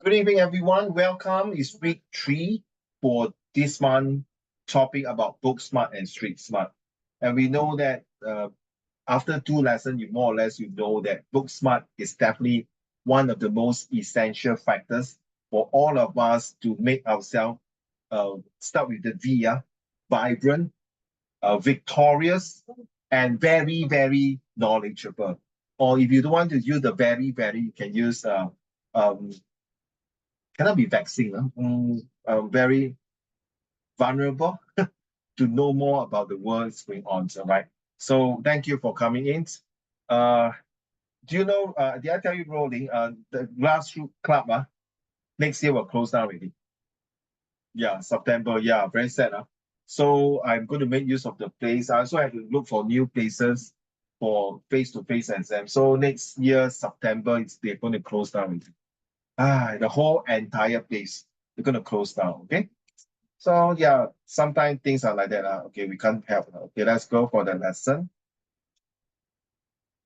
Good evening, everyone. Welcome. It's week 3 for this month topic about book smart and street smart. And we know that after 2 lessons, you more or less know that book smart is definitely one of the most essential factors for all of us to make ourselves start with the V, vibrant, victorious, and very, very knowledgeable. Or if you don't want to use the very, very, you can use cannot be vaccine, very vulnerable to know more about the world's going on. So, right. So thank you for coming in. Do you know, did I tell you, Rolling, the grassroots club next year will close down already. Yeah, September. Yeah, very sad. So I'm going to make use of the place. I also have to look for new places for face-to-face exam. So next year, September, they're going to close down already. The whole entire place, they're going to close down, okay? So yeah, sometimes things are like that. Okay, we can't help. Okay, let's go for the lesson.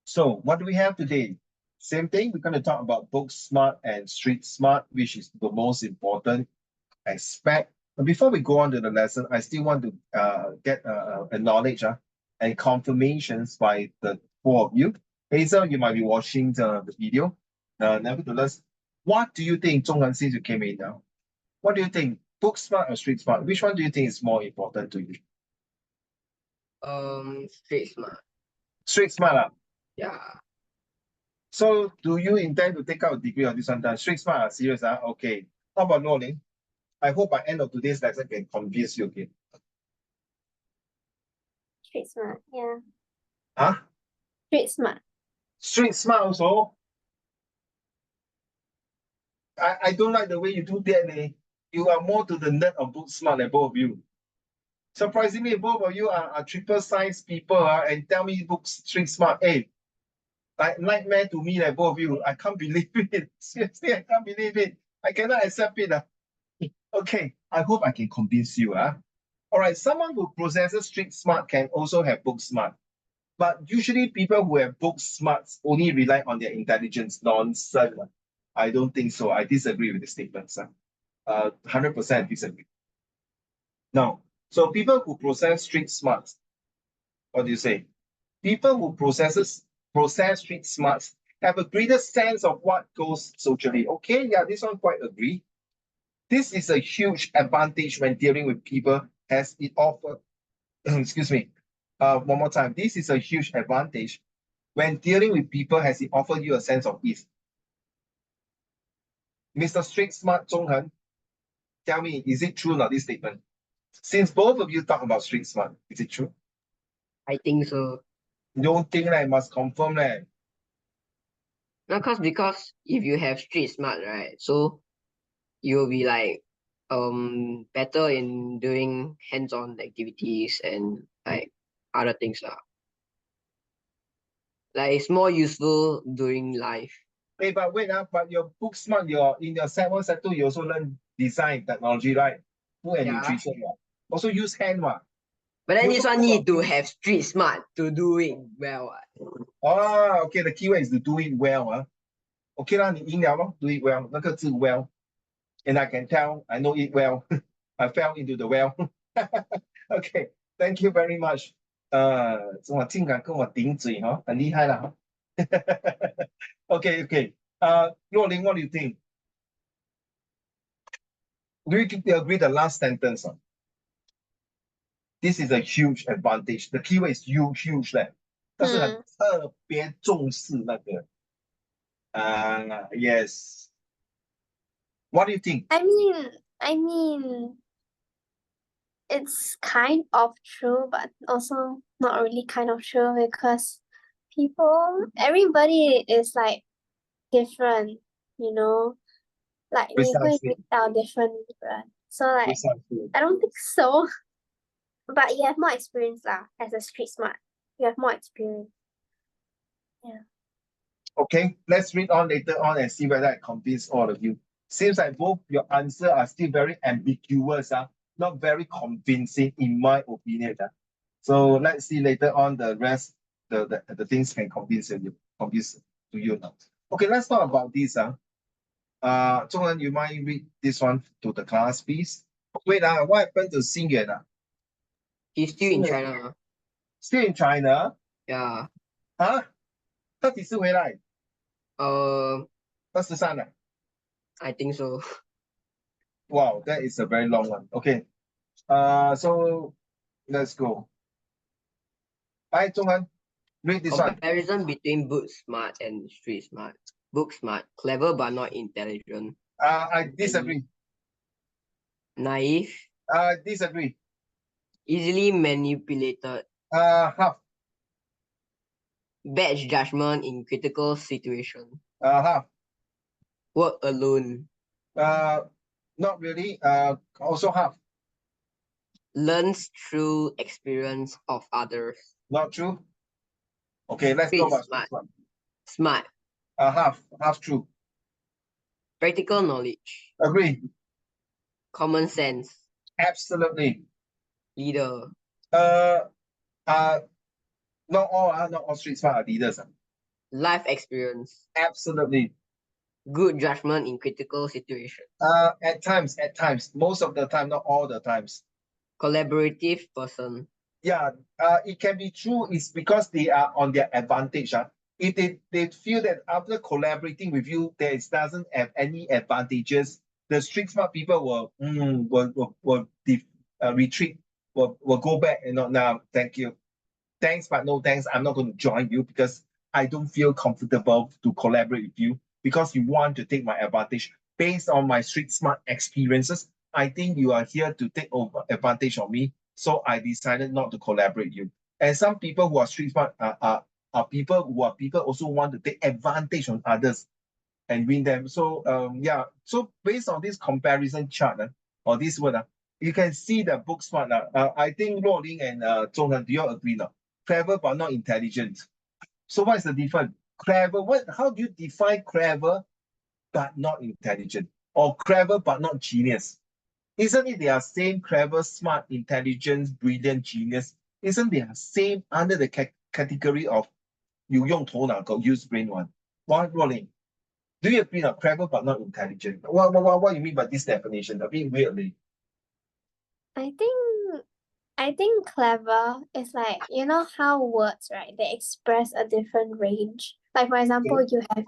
So what do we have today? Same thing, we're going to talk about book smart and street smart, which is the most important aspect. But before we go on to the lesson, I still want to get a knowledge and confirmations by the 4 of you. Hazel, you might be watching the video. Nevertheless, what do you think, Zhonghan, since you came in now? What do you think? Book smart or street smart? Which one do you think is more important to you? Street smart. Street smart. Yeah. So do you intend to take out a degree on this one time? Street smart, serious? Okay. How about Rolling? I hope by end of today's lesson can convince you again. Street smart, yeah. Huh? Street smart. Street smart also? I don't like the way you do that. You are more to the nerd of book smart than both of you. Surprisingly, both of you are triple science people and tell me book street smart. Hey, like nightmare to me, like both of you. I can't believe it. Seriously, I can't believe it. I cannot accept it. Okay, I hope I can convince you. All right, someone who possesses street smart can also have book smart. But usually people who have book smarts only rely on their intelligence. Nonsense. I don't think so. I disagree with the statements. 100% disagree. Now, so people who possess street smarts, what do you say? People who possess street smarts have a greater sense of what goes socially. Okay, yeah, this one quite agree. This is a huge advantage when dealing with people as it offers, excuse me, one more time. This is a huge advantage when dealing with people as it offers you a sense of ease. Mr. Street Smart Zhonghan, tell me, is it true or not, this statement? Since both of you talk about street smart, is it true? I think so. You don't think that, must confirm that. No, because if you have street smart, right, so you'll be like better in doing hands-on activities and like other things. Like it's more useful during life. Hey, but wait, but your book smart, in your set 1, set 2, you also learn design technology, right? Food and nutrition. Also use hand. But then this one need to have street smart to do it well. Okay, the keyword is to do it well. Okay, do it well. 那个字 well. And I can tell, I know it well. I fell into the well. Okay, thank you very much. 我竟敢跟我顶嘴很厉害了。Okay. Luo Ling, what do you think? Do you agree the last sentence? This is a huge advantage. The keyword is huge 但是很特别重视那个。Yes. What do you think? I mean, it's kind of true, but also not really kind of true because everybody is like different, you know, like we are different. So like, I don't think so. But you have more experience as a street smart. You have more experience. Yeah. Okay, let's read on later on and see whether I convince all of you. Seems like both your answers are still very ambiguous, not very convincing in my opinion. So let's see later on the rest, the things can convince to you now. Okay, let's talk about this. Zhongren, you mind read this one to the class, please? Wait, what happened to Xing Yuan? He's still in China. Still in China? Yeah. 啊？他几时回来？ 23啊？ I think so. Wow, that is a very long one. Okay. So let's go. Hi, Zhongren, read this one. Comparison between book smart and street smart. Book smart, clever but not intelligent. I disagree. Naive. Disagree. Easily manipulated. Half. Bad judgment in critical situation. Half. Work alone. Not really. Also half. Learns through experience of others. Not true. Okay, let's Street go about smart. this one. Smart. Half true. Practical knowledge. Agree. Common sense. Absolutely. Leader. Not all street smart are leaders. Life experience. Absolutely. Good judgment in critical situation. At times. Most of the time, not all the times. Collaborative person. Yeah, it can be true. It's because they are on their advantage. If they feel that after collaborating with you, doesn't have any advantages, the street smart people will retreat, will go back and not now. Thank you. Thanks, but no thanks. I'm not going to join you because I don't feel comfortable to collaborate with you because you want to take my advantage based on my street smart experiences. I think you are here to take over advantage of me, so I decided not to collaborate with you. And some people who are street smart are people also want to take advantage on others and win them. So yeah. So based on this comparison chart or this word, you can see the book smart. I think Luo Ling and Zhonghen, do you all agree now? Clever but not intelligent. So what is the difference? Clever. How do you define clever but not intelligent, or clever but not genius? Isn't it they are same clever, smart, intelligence, brilliant, genius? Isn't they are same under the category of 有用头脑 got use brain one? What, Rolling? Do you agree now? Clever but not intelligent. What you mean by this definition? A bit weirdly. I think clever is like, you know how words, right? They express a different range. Like for example, you have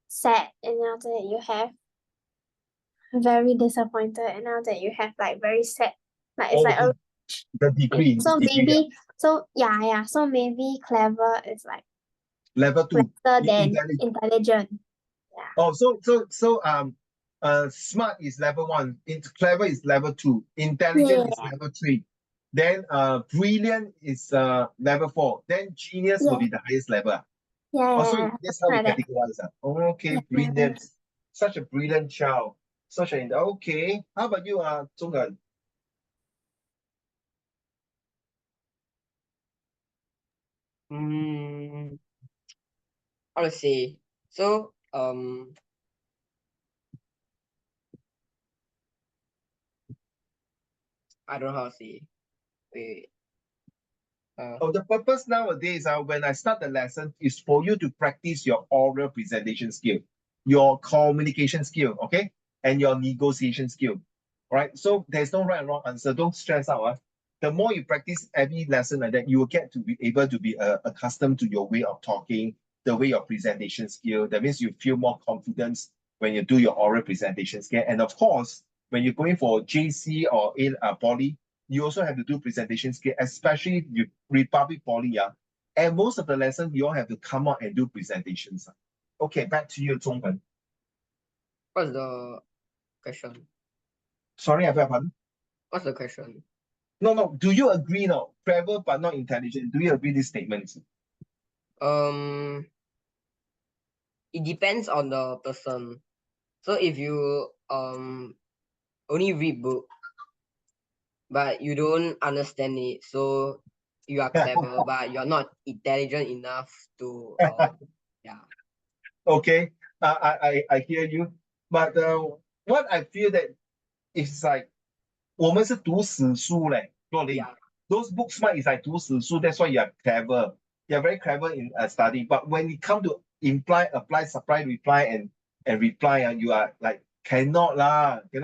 sad, and now that you have very disappointed, and now that you have like very sad. Like it's like a the degree. So maybe so maybe clever is like level 2 better than intelligent. Yeah. Oh, smart is level 1, clever is level 2, intelligent is level 3. Then brilliant is level 4. Then genius will be the highest level. So that's how we categorize. Okay, brilliant. Such a brilliant child. Okay. How about you, Zhongren? How to say? So I don't know how to say. Wait. The purpose nowadays, when I start the lesson, is for you to practice your oral presentation skill, your communication skill, okay, and your negotiation skill. Right? So there's no right and wrong answer. Don't stress out. The more you practice every lesson like that, you will get to be able to be accustomed to your way of talking, the way of presentation skill. That means you feel more confidence when you do your oral presentation skill. And of course, when you're going for JC or poly, you also have to do presentation skill, especially Republic Poly. And most of the lesson, you all have to come out and do presentations. Okay, back to you, Zhonghen. What's the question? Sorry, I beg your pardon? What's the question? No. Do you agree now? Clever but not intelligent. Do you agree this statement? It depends on the person. So if you only read book, but you don't understand it, so you are clever, but you're not intelligent enough to yeah. Okay, I hear you, but what I feel that it's like 我们是读死书嘞，若琳。Those book smart is like 读死书, that's why you are clever. You are very clever in studying. But when it come to imply, apply, supply, reply, and and reply, you are like, cannot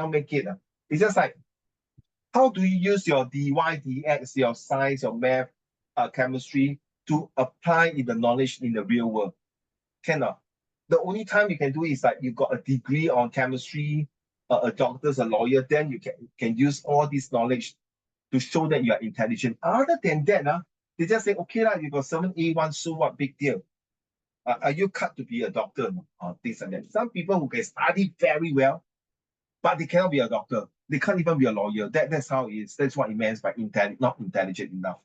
make it. It's just like, how do you use your dy, dx, your science, your math, chemistry to apply in the knowledge in the real world? Cannot. The only time you can do it is like you got a degree on chemistry, a doctor's, a lawyer, then you can use all this knowledge to show that you are intelligent. Other than that, they just say, okay, you got 7A1, so what, big deal? Are you cut to be a doctor? Or things like that. Some people who can study very well, but they cannot be a doctor. They can't even be a lawyer. That's how it is. That's what it means by not intelligent enough.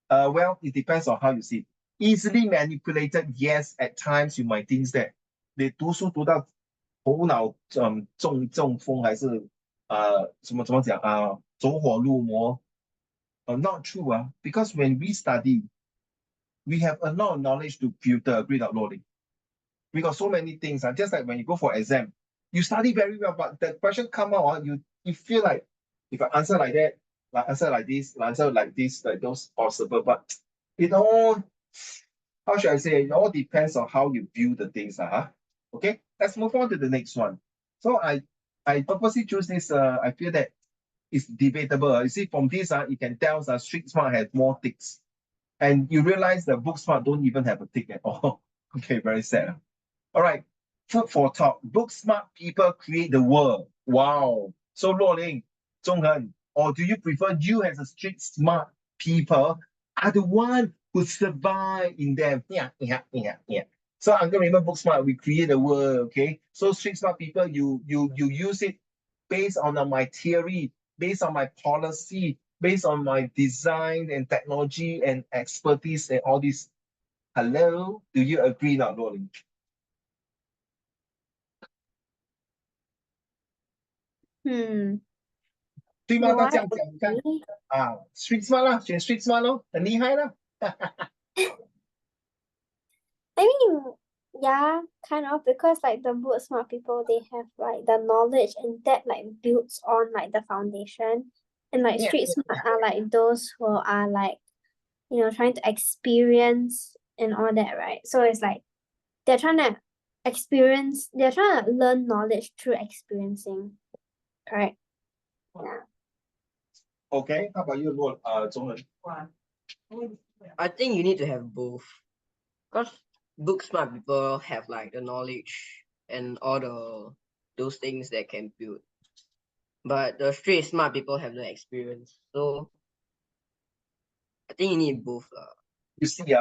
Well, it depends on how you see it. Easily manipulated, yes, at times you might think that they 读书读到头脑中风还是怎么讲走火入魔 not true because when we study we have a lot of knowledge to filter read out loading. We got so many things just like when you go for exam, you study very well, but the question come out you feel like if I answer like that, like answer like this, answer like this, like those possible, but it all, how should I say, it all depends on how you view the things. Okay, let's move on to the next one. So I purposely choose this. I feel that it's debatable. You see, from this, you can tell street smart has more ticks. And you realize the book smart don't even have a tick at all. Okay, very sad. All right, food for thought. Book smart people create the world. Wow. So Luo Ling, Zhonghen, or do you prefer you as a street smart people are the one who survive in them? Yeah. So I'm gonna remember book smart, we create the world, okay? So street smart people, you use it based on my theory, based on my policy, based on my design and technology and expertise and all this. Hello, do you agree now, Luo Ling? 对吗？他这样讲，你看street smart 啦，选 street smart 咯，很厉害啦。I mean, yeah, kind of, because like the book smart people, they have like the knowledge and that like builds on like the foundation. And like street smart are like those who are like, trying to experience and all that, right? So it's like they're trying to learn knowledge through experiencing. Correct. Yeah. Okay, how about you, Zhonghen? I think you need to have both. Because book smart people have like the knowledge and all those things that can build. But the street smart people have the experience. So I think you need both. You see,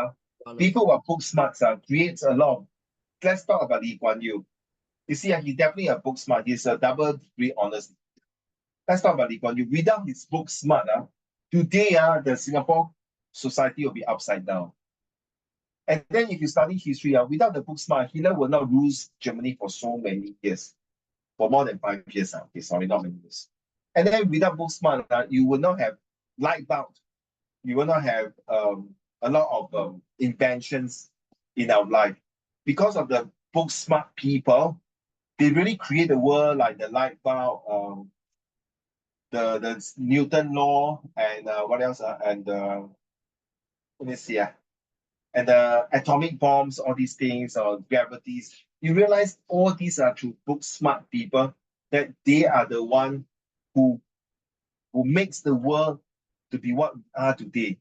people who are book smart creates a lot of, let's talk about Lee Kuan Yew. You see, he's definitely a book smart. He's a double degree honors. Let's talk about Lee Kuan Yew. Without his book smart, today the Singapore society will be upside down. And then if you study history, without the book smart, Hitler will not rule Germany for so many years, for more than 5 years. Okay, sorry, not many years. And then without book smart, you will not have light bulb. You will not have a lot of inventions in our life. Because of the book smart people, they really create the world, like the light bulb, the Newton law, and what else? And let me see. And the atomic bombs, all these things, or gravities. You realize all these are through book smart people, that they are the one who makes the world to be what we are today.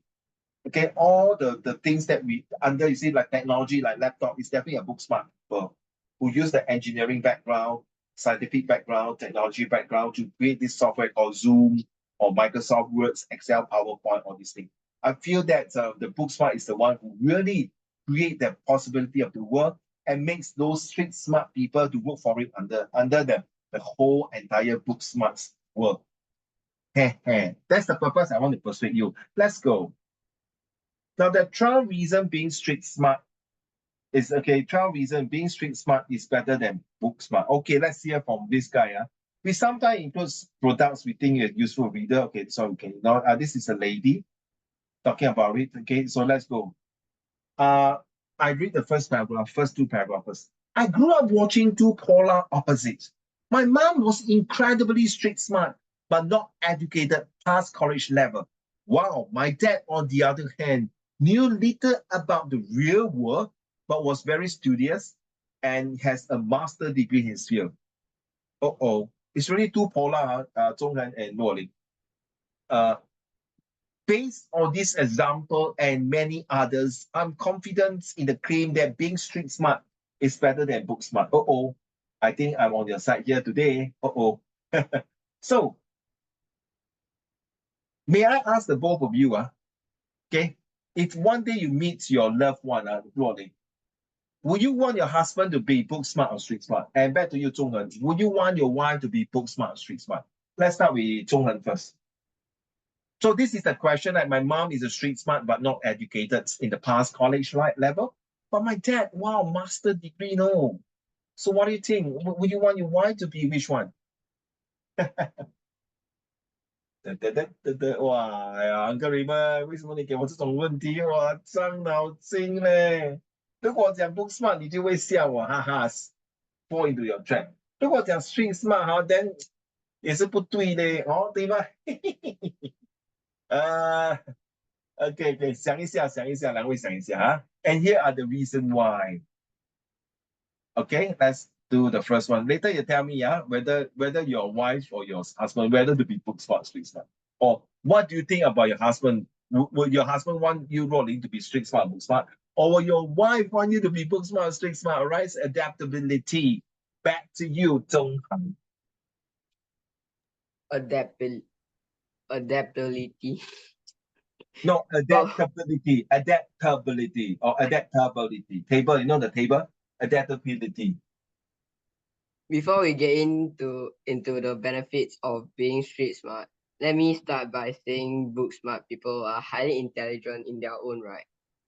Okay, all the things that we under, you see, like technology, like laptop, is definitely a book smart people who use the engineering background, scientific background, technology background to create this software called Zoom or Microsoft Words, Excel, PowerPoint, all these things. I feel that the book smart is the one who really create the possibility of the world and makes those street smart people to work for it under the whole entire book smart world. That's the purpose I want to persuade you. Let's go. Now, the trial reason being street smart is, okay, trial reason being street smart is better than book smart. Okay, let's hear from this guy. We sometimes include products we think is useful reader. Okay, so okay, now this is a lady talking about it. Okay, so let's go. I read the first two paragraphs. I grew up watching two polar opposites. My mom was incredibly street smart, but not educated past college level. Wow, my dad, on the other hand, knew little about the real world, but was very studious, and has a master degree in his field. It's really too polar, Zhonghan and Luoling. Based on this example and many others, I'm confident in the claim that being street smart is better than book smart. I think I'm on your side here today. So, may I ask the both of you, okay, if one day you meet your loved one, Luoling, would you want your husband to be book smart or street smart? And back to you, Zhonghan, would you want your wife to be book smart or street smart? Let's start with Zhonghan first. So this is the question that my mom is a street smart but not educated in the past college level. But my dad, wow, master degree, no. So what do you think? Would you want your wife to be which one? 哇呀 ，Uncle Raymond，为什么你给我这种问题？哇，伤脑筋嘞！如果讲 book smart，你就会笑我，哈哈 ，fall into your trap。如果讲 street smart 哈，then 也是不对嘞，哦，对吗？OK，想一下，两位想一下啊。And here are the reason why. Okay, let's do the first one. Later you tell me, whether your wife or your husband, whether to be book smart, street smart, or what do you think about your husband? Would your husband want you rolling to be street smart, book smart, or will your wife want you to be book smart, street smart? All right, adaptability. Back to you, Zhonghan. Adaptability. No, adaptability, or adaptability. Table, you know the table? Adaptability. Before we get into the benefits of being street smart, let me start by saying book smart people are highly intelligent in their own right.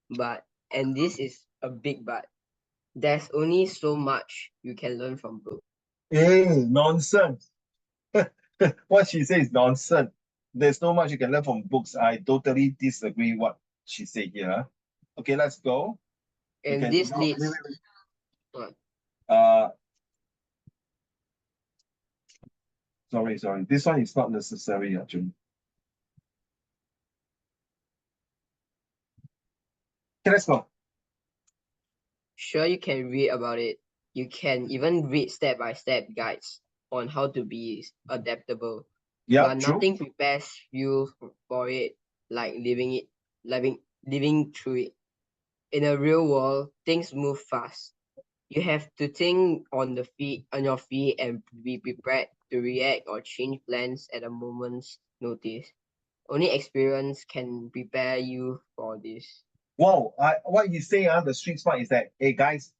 But, and this is a big but, there's only so much you can learn from books. Nonsense. What she says is nonsense. There's so much you can learn from books. I totally disagree what she said here. Okay, let's go. And this leads. Sorry. This one is not necessary actually. Okay, let's go. Sure, you can read about it. You can even read step-by-step guides on how to be adaptable. Yeah, but nothing prepares you for it like living through it. In a real world, things move fast. You have to think on your feet and be prepared to react or change plans at a moment's notice. Only experience can prepare you for this. Wow, what you say, the street smart is that, hey guys,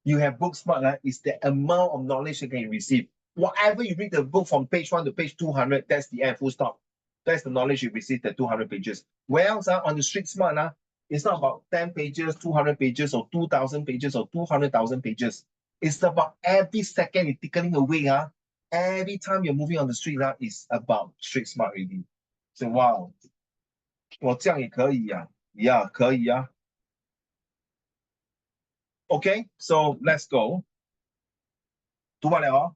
you have book smart, is the amount of knowledge you can receive. Whatever you read the book from page 1 to page 200, that's the end, full stop. That's the knowledge you receive, the 200 pages. Whereas on the street smart, it's not about 10 pages, 200 pages, or 2,000 pages, or 200,000 pages. It's about every second you're tickling away. Every time you're moving on the street, it's about street smart reading. So wow. 我这样也可以呀。Yeah, 可以呀。Okay, so let's go. 读完了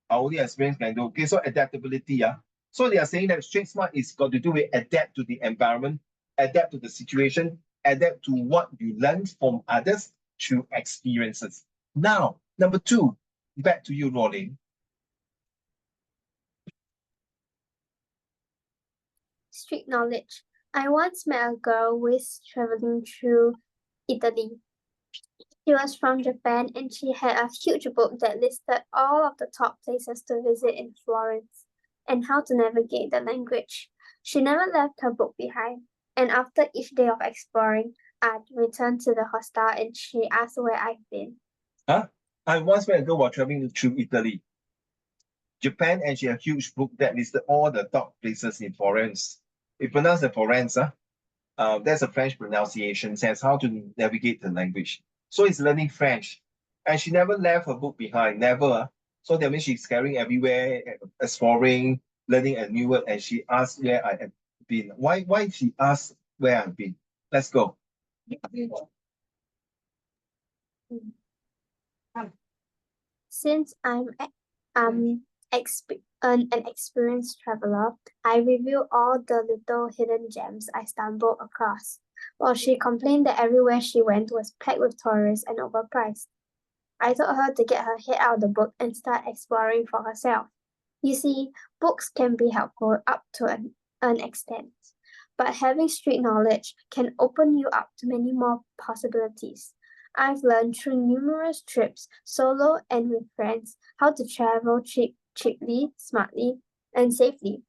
our only experience can do. Okay, so adaptability. So they are saying that street smart is got to do with adapt to the environment, adapt to the situation, adapt to what you learn from others through experiences. Now, number 2, back to you, Rolling. Street knowledge. I once met a girl who was traveling through Italy. She was from Japan and she had a huge book that listed all of the top places to visit in Florence and how to navigate the language. She never left her book behind, and after each day of exploring, I'd return to the hostel and she asked where I've been. I once met a girl while traveling through Italy, Japan, and she had a huge book that listed all the top places in Florence. We pronounce it Florence, that's a French pronunciation, says how to navigate the language. So it's learning French. And she never left her book behind, never. So that means she's carrying everywhere, exploring, learning a new word, and she asked where I have been. Why she asked where I've been? Let's go. Since I'm an experienced traveler, I review all the little hidden gems I stumbled across, while she complained that everywhere she went was packed with tourists and overpriced. I told her to get her head out of the book and start exploring for herself. You see, books can be helpful up to an extent, but having street knowledge can open you up to many more possibilities. I've learned through numerous trips, solo and with friends, how to travel cheaply, smartly, and safely.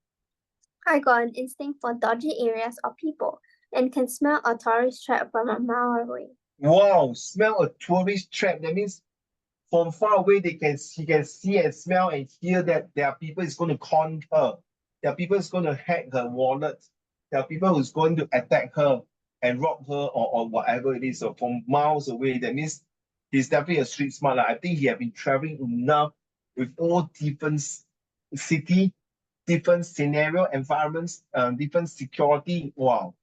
I got an instinct for dodgy areas or people and can smell a tourist trap from a mile away. Wow, smell a tourist trap. That means from far away she can see and smell and hear that there are people is going to con her. There are people is going to hack her wallet. There are people who's going to attack her and rob her or whatever it is. So from miles away, that means he's definitely a street smart. I think he has been traveling enough with all different city, different scenario, environments, different security. Wow,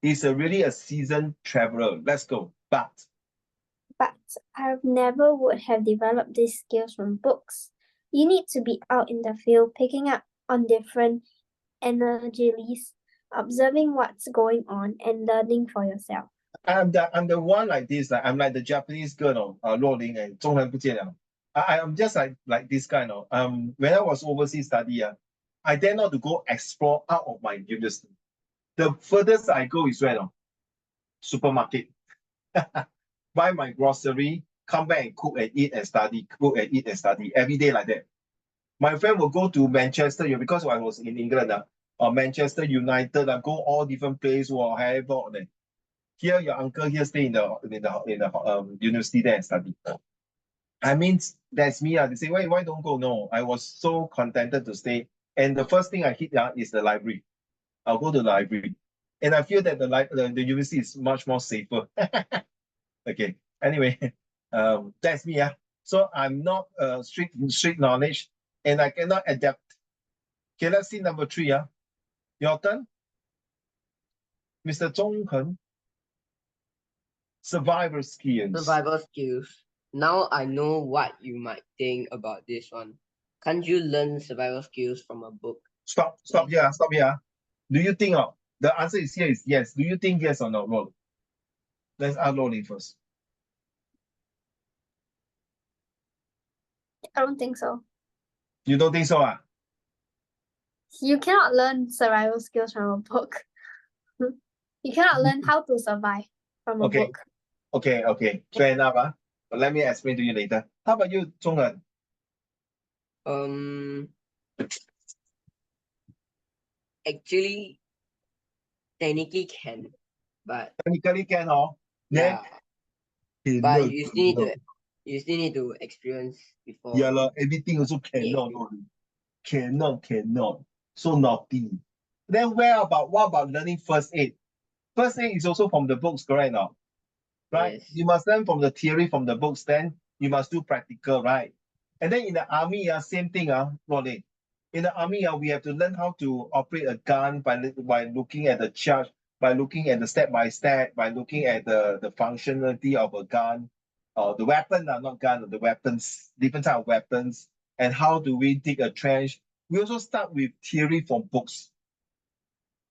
he's really a seasoned traveler. Let's go. But I never would have developed these skills from books. You need to be out in the field, picking up on different energies, observing what's going on, and learning for yourself. I'm the one like this. Like I'm like the Japanese girl, Luo Ling and 中文不见了. I'm just like this kind of. When I was overseas study, I dare not to go explore out of my university. The furthest I go is where? Supermarket. Buy my grocery, come back and cook and eat and study, cook and eat and study every day like that. My friend will go to Manchester because I was in England, or Manchester United, go all different places, or however. Here, your uncle here stay in the university there and study. I mean, that's me. They say, why don't go? No, I was so contented to stay. And the first thing I hit is the library. I'll go to the library. And I feel that the university is much more safer. Okay. Anyway, that's me. So I'm not strict knowledge, and I cannot adapt. Okay, let's see number 3. Your turn, Mr. Zhong Hen. Survival skills. Survival skills. Now I know what you might think about this one. Can't you learn survival skills from a book? Stop here. Do you think the answer is here is yes. Do you think yes or no, Rolling? Let's ask Rolling first. I don't think so. You don't think so? You cannot learn survival skills from a book. You cannot learn how to survive from a book. Okay. Fair enough. But let me explain to you later. How about you, Zhonghen? Actually, technically can, but Technically can, yeah. Then But you still need to experience before. Yeah, everything also cannot. Cannot. So naughty. Then what about learning first aid? First aid is also from the books, correct now? Right? Yes. You must learn from the theory from the books, then you must do practical, right? And then in the army, same thing, Rolling. In the army, we have to learn how to operate a gun by looking at the charge, by looking at the step-by-step, by looking at the functionality of a gun, the weapon, not gun, the weapons, different type of weapons, and how do we dig a trench. We also start with theory from books.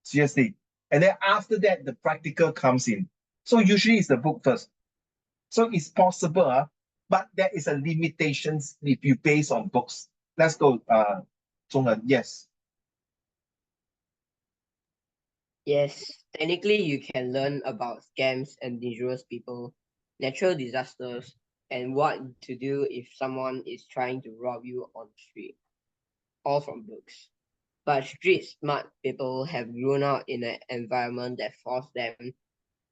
Seriously. And then after that, the practical comes in. So usually it's the book first. So it's possible, but there is a limitations if you base on books. Let's go, Zhonghen. Yes. Yes, technically you can learn about scams and dangerous people, natural disasters, and what to do if someone is trying to rob you on the street. All from books. But street smart people have grown up in an environment that forced them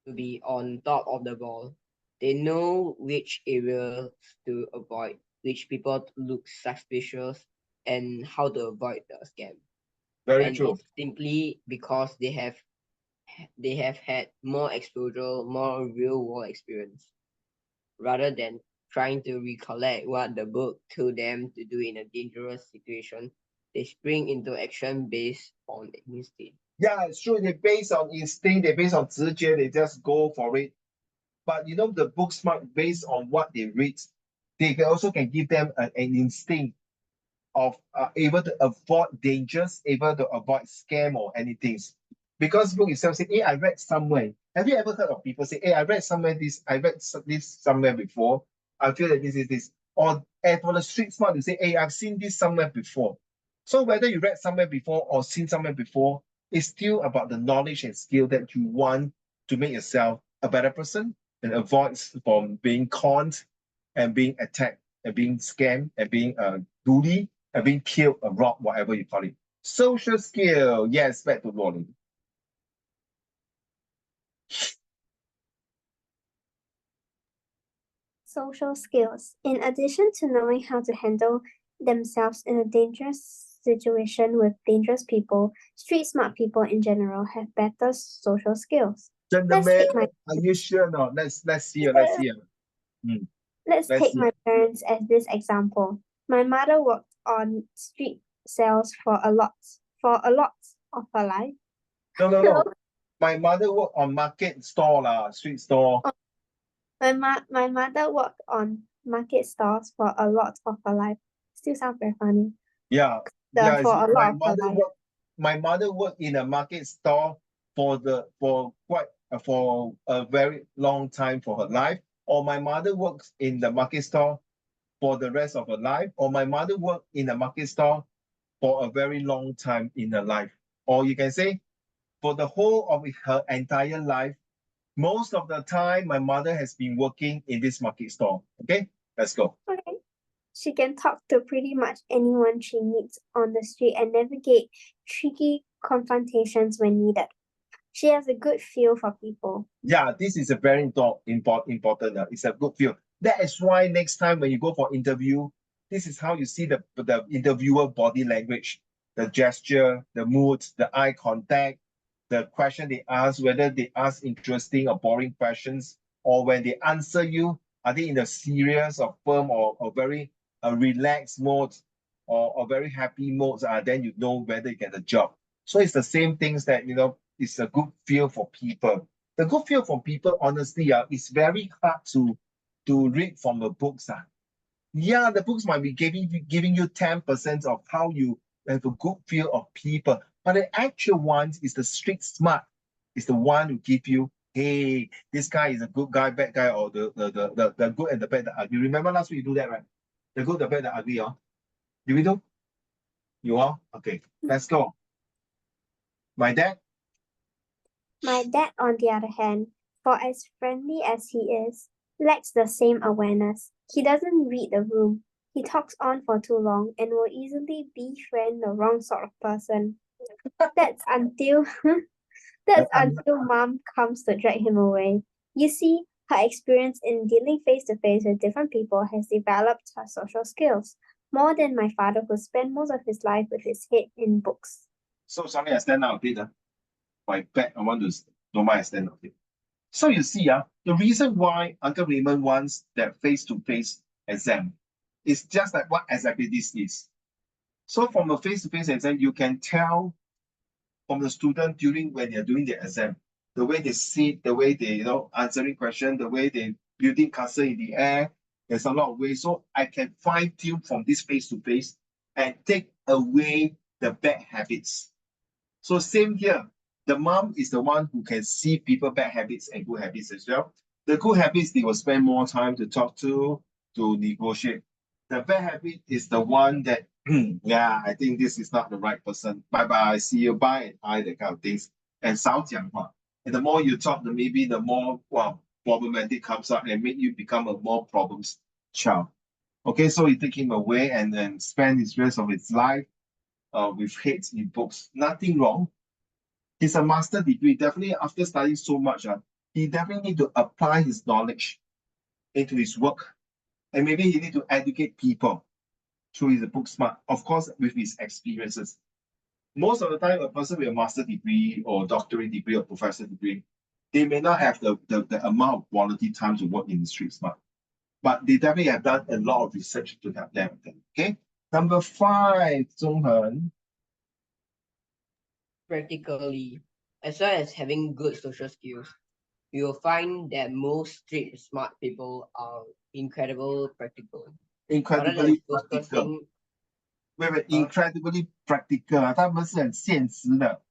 to be on top of the ball. They know which areas to avoid, which people look suspicious, and how to avoid the scam. Very And true. it's simply because they have had more exposure, more real world experience, rather than trying to recollect what the book told them to do in a dangerous situation. They spring into action based on instinct. Yeah, it's true. They base on instinct, they base on 直觉, they just go for it. But you know, the book smart based on what they read, they also can give them an instinct of able to avoid dangers, able to avoid scam or anything. Because book itself say, hey, I read somewhere. Have you ever heard of people say, hey, I read this somewhere before? I feel that this is this. Or and for the street smart, you say, hey, I've seen this somewhere before. So whether you read somewhere before or seen somewhere before, it's still about the knowledge and skill that you want to make yourself a better person and avoid from being conned and being attacked and being scammed and being bullied and being killed or robbed, whatever you call it. Social skill, yes, back to Lolly. Social skills. In addition to knowing how to handle themselves in a dangerous situation with dangerous people, street smart people in general have better social skills. Gentlemen, are you sure or not? Let's see. Let's see. Let's take my parents as this example. My mother worked on street sales for a lot of her life. No. My mother worked on market store, street store. My mother worked on market stores for a lot of her life. Still sounds very funny. Yeah. For a lot of her life. My mother worked in a market store for a very long time for her life. Or my mother works in the market store for the rest of her life. Or my mother worked in a market store for a very long time in her life. Or you can say, for the whole of her entire life, most of the time, my mother has been working in this market store. Okay, let's go. Okay. She can talk to pretty much anyone she meets on the street and navigate tricky confrontations when needed. She has a good feel for people. Yeah, this is a very important. It's a good feel. That is why next time when you go for interview, this is how you see the interviewer body language, the gesture, the mood, the eye contact, the question they ask, whether they ask interesting or boring questions, or when they answer you, are they in a serious or firm or very relaxed mode or very happy modes, then you know whether you get a job. So it's the same things that, it's a good feel for people. The good feel for people, honestly, it's very hard to read from the books. Yeah, the books might be giving you 10% of how you have a good feel of people, but the actual ones is the street smart, is the one who give you, hey, this guy is a good guy, bad guy, or the good and the bad, the ugly. Remember last week you do that, right? The good, the bad, the ugly, Did we do? You are? Okay, let's go. My dad, on the other hand, for as friendly as he is, lacks the same awareness. He doesn't read the room. He talks on for too long and will easily befriend the wrong sort of person. That's until mom comes to drag him away. You see, her experience in dealing face to face with different people has developed her social skills, more than my father, who spent most of his life with his head in books. so sorry, I stand out a bit. My back, don't mind I stand out a bit. So you see, the reason why Uncle Raymond wants that face-to-face exam is just like what exactly this is. So from a face-to-face exam, you can tell from the student when they're doing the exam, the way they sit, the way they, answering question, the way they building castle in the air. There's a lot of ways. So I can fine-tune from this face-to-face and take away the bad habits. So same here. The mom is the one who can see people bad habits and good habits as well. The good habits, they will spend more time to talk to negotiate. The bad habit is the one that, yeah, I think this is not the right person. Bye-bye, see you, bye, and I, that kind of things. And 少讲话. And the more you talk, maybe the more, problematic comes out and make you become a more problems child. Okay, so you take him away and then spend his rest of his life with hates in books. Nothing wrong. He's a master degree. Definitely, after studying so much, he definitely need to apply his knowledge into his work. And maybe he need to educate people through his book smart, of course, with his experiences. Most of the time, a person with a master degree or doctorate degree or professor degree, they may not have the amount of quality time to work in the street smart. But they definitely have done a lot of research to help them. Okay. Number 5, Zhonghen. Practically, as well as having good social skills, you will find that most street smart people are incredibly practical. Incredibly practical. Wait, incredibly practical. 他们是很现实的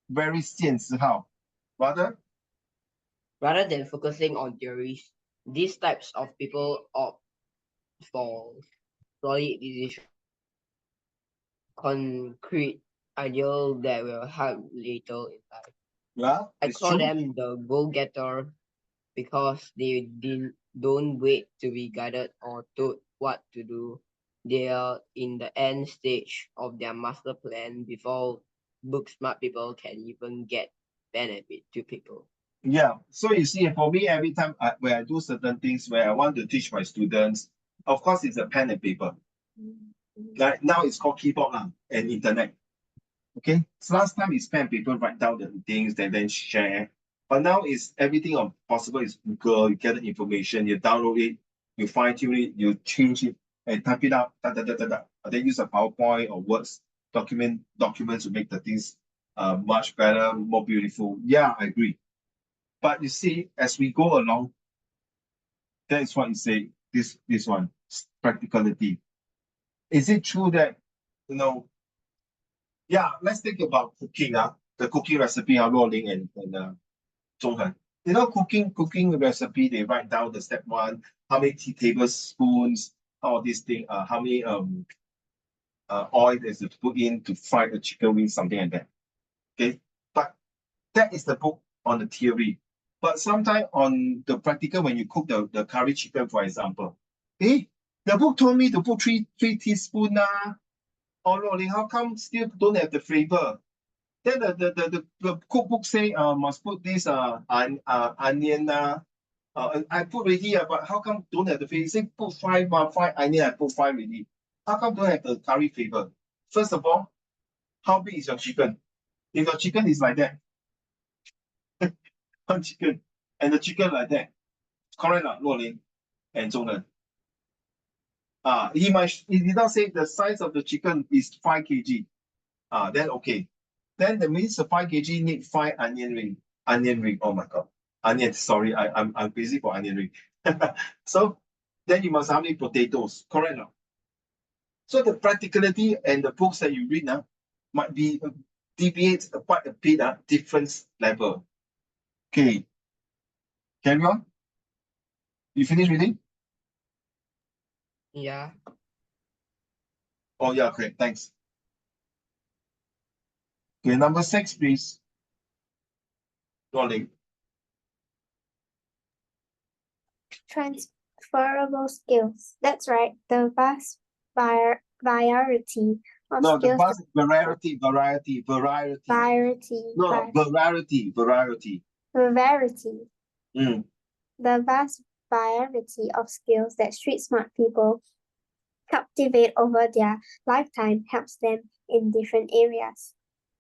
very 现实号 Rather than focusing on theories, these types of people opt for solid decision, concrete ideal that will help later in life. Yeah, I it's call true. them the go-getter because they don't wait to be guided or told what to do. They are in the end stage of their master plan before book smart people can even get benefit to people. Yeah. So you see, for me, every time when I do certain things where I want to teach my students, of course, it's a pen and paper. Like now it's called keyboard and internet. Okay. So last time it's pen and paper, write down the things, then share. But now it's everything possible is Google. You get the information, you download it, you fine tune it, you change it, and type it out. And then use a PowerPoint or Words documents to make the things much better, more beautiful. Yeah, I agree. But you see, as we go along, that is what you say. This one, practicality. Is it true that you know? Yeah, let's think about cooking. The cooking recipe. Rolling and Zhonghan. You know, cooking recipe. They write down the step one, how many tablespoons, all these things. How many oil is to put in to fry the chicken wings, something like that. Okay, but that is the book on the theory. But sometimes on the practical, when you cook the curry chicken, for example, the book told me to put three teaspoons. Oh, Rolling, how come still don't have the flavor? Then the cookbook say must put this onion I put already but how come don't have the flavor? Say put five onion, I put five already. How come don't have the curry flavor? First of all, how big is your chicken? If your chicken is like that, one chicken, and the chicken like that, correct not, Rolling and Zhongren? He did not say the size of the chicken is 5 kg. Then okay. Then that means the 5 kg need 5 onion ring. Onion ring. Oh my god. Onion, sorry, I'm busy for onion ring. So then you must have many potatoes, correct now? So the practicality and the books that you read now might be deviate quite a bit different level. Okay. Carry on. You finish reading? Yeah. Oh yeah, okay, thanks. Okay, number 6, please. Rolling. Transferable skills. That's right. The vast variety of No, the skills. vast variety. Variety. No, variety. Variety. Mm. The vast variety of skills that street smart people cultivate over their lifetime helps them in different areas.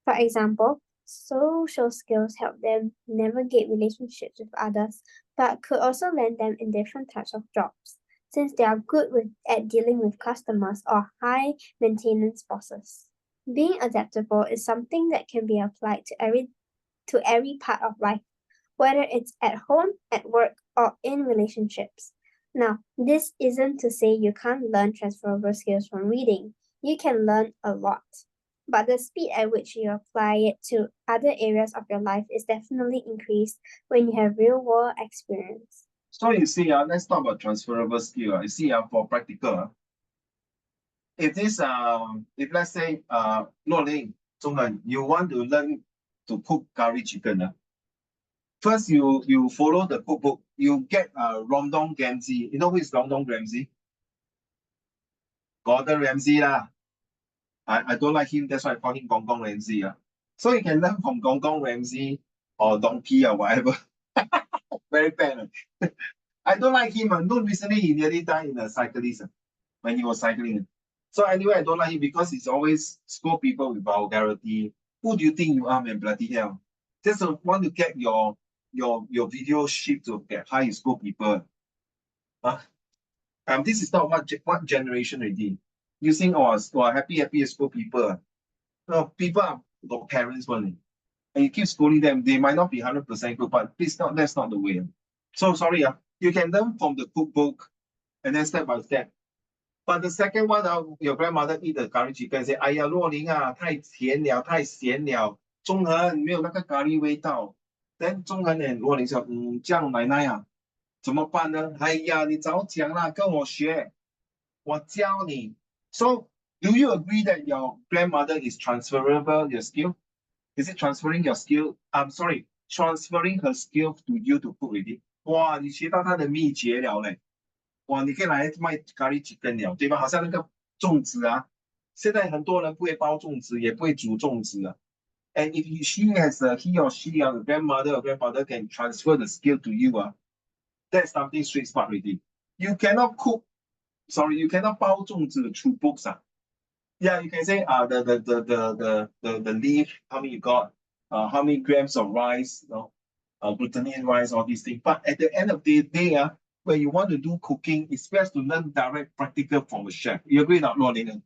For example, social skills help them navigate relationships with others, but could also land them in different types of jobs, since they are good at dealing with customers or high maintenance bosses. Being adaptable is something that can be applied to every part of life, whether it's at home, at work, or in relationships. Now, this isn't to say you can't learn transferable skills from reading. You can learn a lot. But the speed at which you apply it to other areas of your life is definitely increased when you have real world experience. So you see, let's talk about transferable skill. You see, for practical, if let's say, Ling, Zhonghan, you want to learn to cook curry chicken, first you follow the cookbook. You get Rondon Ramsay. You know who is Rondon Ramsay? Gordon Ramsay lah. I don't like him. That's why I call him Gong Gong Ramsay. So you can learn from Gong Gong Ramsay or Donkey or whatever. Very bad. I don't like him. No, recently he nearly died in a cyclist when he was cycling. So anyway, I don't like him because he's always scold people with vulgarity. Who do you think you are, man? Bloody hell! Just want to get your video shipped to get high school people. This is not what generation already. Using happy school people. No, people are got parents one. And you keep scolding them, they might not be 100% good, but that's not the way. So sorry, you can learn from the cookbook and then step by step. But the second one, your grandmother eat the curry chicken, say, 哎呀，若琳啊，太甜了，太咸了，中恒没有那个咖喱味道。Then 中恒 and 若琳说，这样奶奶啊，怎么办呢？哎呀，你早讲啦，跟我学。我教你. So, do you agree that your grandmother is transferable your skill? Is it transferring your skill? I'm sorry, transferring her skill to you to cook already. 哇，你学到她的秘诀了嘞！哇，你可以来卖咖喱 chicken 了，对吧？好像那个粽子啊，现在很多人不会包粽子，也不会煮粽子啊。And if he has he or she a grandmother or grandfather can transfer the skill to you, that's something street smart already. You cannot cook, sorry, you cannot 包粽子 through books. Yeah, you can say the leaf, how many you got, how many grams of rice, you know, glutinous rice, all these things. But at the end of the day, when you want to do cooking, it's best to learn direct practical from a chef. You agree not, Lorraine?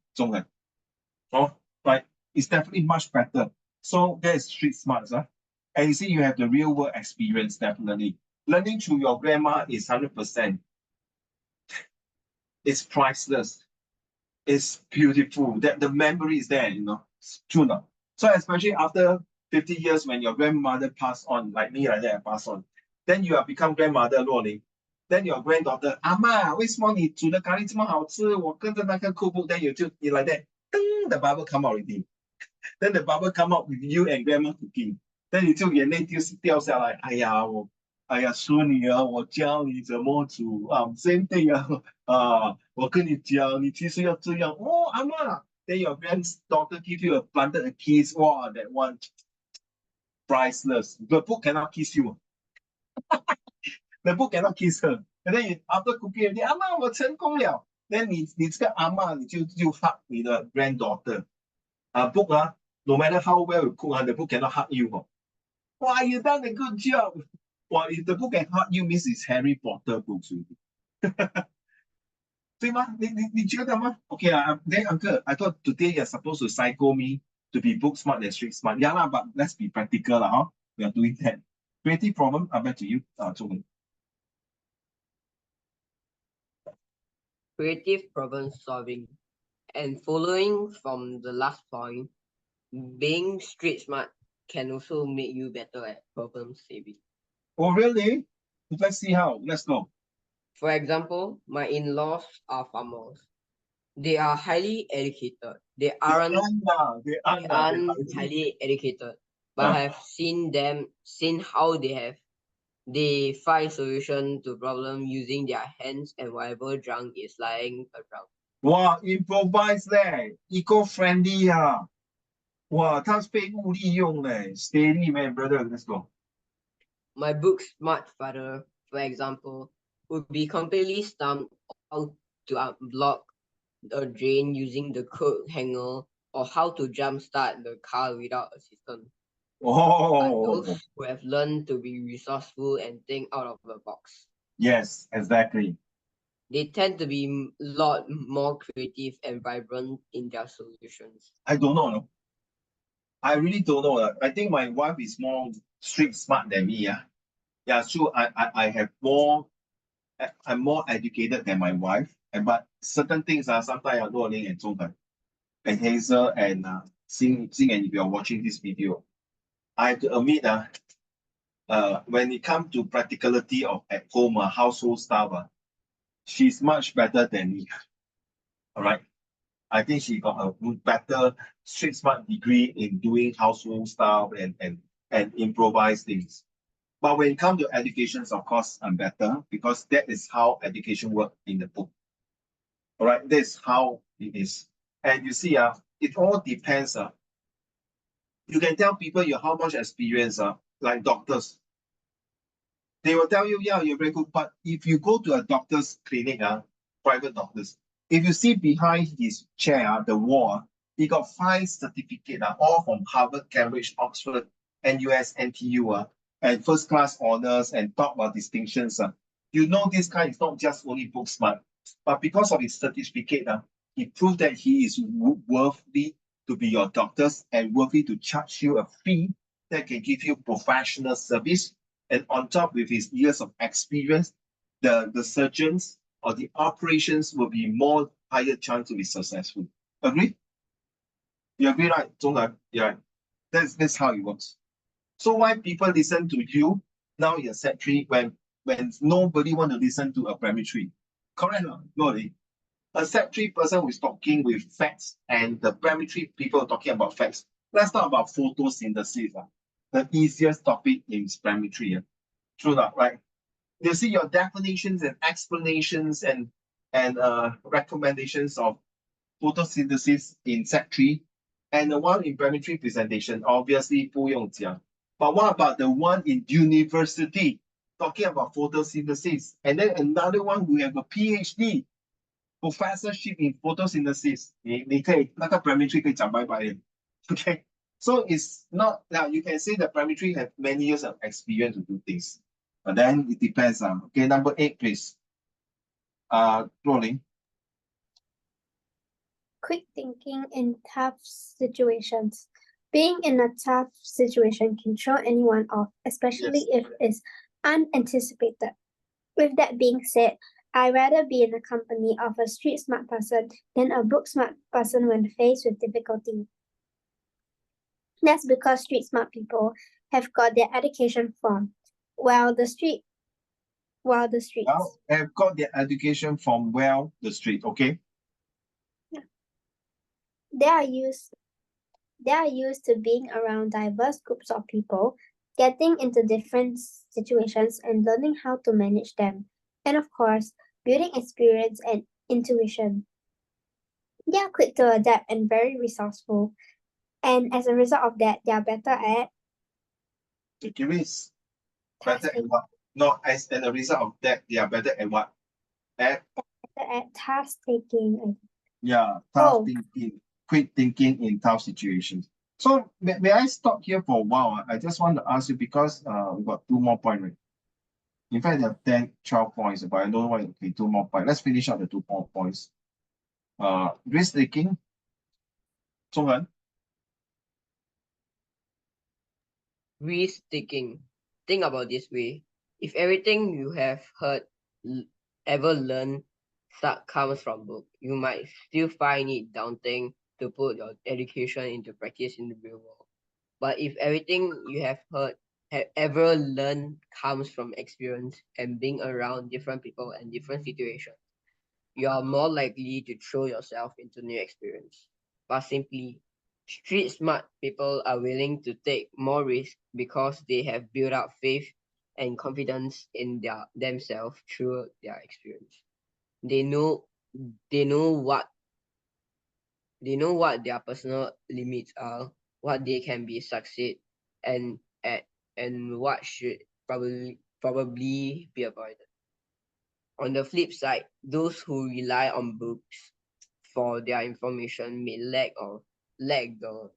Oh, right. It's definitely much better. So that's street smarts, And you see, you have the real world experience, definitely. Learning through your grandma is 100%. It's priceless. It's beautiful. That the memory is there, you know. It's true now. So especially after 50 years when your grandmother passed on, like me, like that, pass on, then you have become grandmother, Lorraine. Then your granddaughter, 阿嬷，为什么你煮的咖喱这么好吃？我跟着那个 cookbook, then you like that, the bubble come out already. Then the bubble come up with you and grandma cooking. Then 你就眼泪掉下来。哎呀，孙女啊，我教你怎么煮啊，same thing 我跟你讲，你其实要这样。哦，阿嬷。Then your granddaughter give you a planted a kiss. Wow, that one priceless. The book cannot kiss you. The book cannot kiss her. And then after cooking, 阿嬷我成功了。Then 你这个阿嬷你就hug 你的 granddaughter. Book no matter how well you cook, the book cannot hug you. Wow, you done a good job. Wow, if the book can hug you, means it's Harry Potter books. 对吗？你觉得吗 ？Okay then uncle, I thought today you're supposed to psycho me to be book smart and street smart. Yeah lah, but let's be practical lah, huh? We are doing that. Creative problem, back to you, Zhong. Creative problem solving. And following from the last point, being street smart can also make you better at problem solving. Oh, really? Let's see how. Let's go. For example, my in-laws are farmers. They are highly educated. They aren't highly educated, but I have seen how they find solution to problem using their hands and whatever junk is lying around. Wow, improvise 咧 ，eco-friendly 啊！哇，他废物利用嘞 ，steady man brother, let's go. My book Smart Father, for example, would be completely stumped how to unblock a drain using the coat hanger or how to jumpstart the car without assistance. Oh, those who have learned to be resourceful and think out of the box. Yes, exactly. They tend to be a lot more creative and vibrant in their solutions. I don't know. No? I really don't know. I think my wife is more street smart than me. Yeah. So I have more. I'm more educated than my wife. But certain things are sometimes I'm not and Zhonghan and Hazel and Sing, and if you're watching this video, I have to admit when it comes to practicality of at home household stuff, she's much better than me. All right. I think she got a better street smart degree in doing household stuff and improvise things. But when it comes to education, of course, I'm better because that is how education works in the book. All right, that's how it is. And you see, it all depends. You can tell people you how much experience, like doctors. They will tell you, yeah, you're very good. But if you go to a doctor's clinic, private doctors, if you see behind his chair, the wall, he got 5 certificates, all from Harvard, Cambridge, Oxford, NUS, NTU, and first class honors and top distinctions. You know this guy is not just only book smart, but because of his certificate, he proved that he is worthy to be your doctors and worthy to charge you a fee that can give you professional service. And on top with his years of experience, the surgeons or the operations will be more higher chance to be successful. Agree? You agree, right? Yeah. That's how it works. So why people listen to you now you're Sec3 when nobody want to listen to a primary 3? Correct or not? a Sec 3 person who is talking with facts and the primary 3 people talking about facts. Let's talk about photosynthesis. The easiest topic in primary 3. True that, right? You see your definitions and explanations and recommendations of photosynthesis in Sec 3 and the one in primary 3 presentation, obviously 不用讲. But what about the one in university talking about photosynthesis? And then another one who have a PhD professorship in photosynthesis. 你可以那个 primary 3可以讲拜拜的. Okay. So it's not now you can say that primary 3 have many years of experience to do things. But then it depends on. Okay, number 8, please. Rolling. Quick thinking in tough situations. Being in a tough situation can throw anyone off, especially if it's unanticipated. With that being said, I'd rather be in the company of a street smart person than a book smart person when faced with difficulty. That's because street smart people have got their education from, while the streets. Well, have got their education from the street, okay? They are used to being around diverse groups of people, getting into different situations and learning how to manage them. And of course, building experience and intuition. They are quick to adapt and very resourceful. And as a result of that, they are better at Take a risk. Better at what? No, as a result of that, they are better at what? At task taking. Tough thinking, quick thinking in tough situations. So may I stop here for a while? I just want to ask you because we got 2 more points. Right? In fact, there are 10, 12 points, but I don't know why. Okay, 2 more points. Let's finish up the 2 more points. Risk taking. Zhonghen. Risk taking. Think about this way. If everything you have heard, ever learned, comes from book, you might still find it daunting to put your education into practice in the real world. But if everything you have heard, have ever learned, comes from experience and being around different people and different situations, you are more likely to throw yourself into new experience. But simply, street smart people are willing to take more risk because they have built up faith and confidence in themselves through their experience. They know what their personal limits are, what they can be succeed and what should probably be avoided. On the flip side, those who rely on books for their information may lack the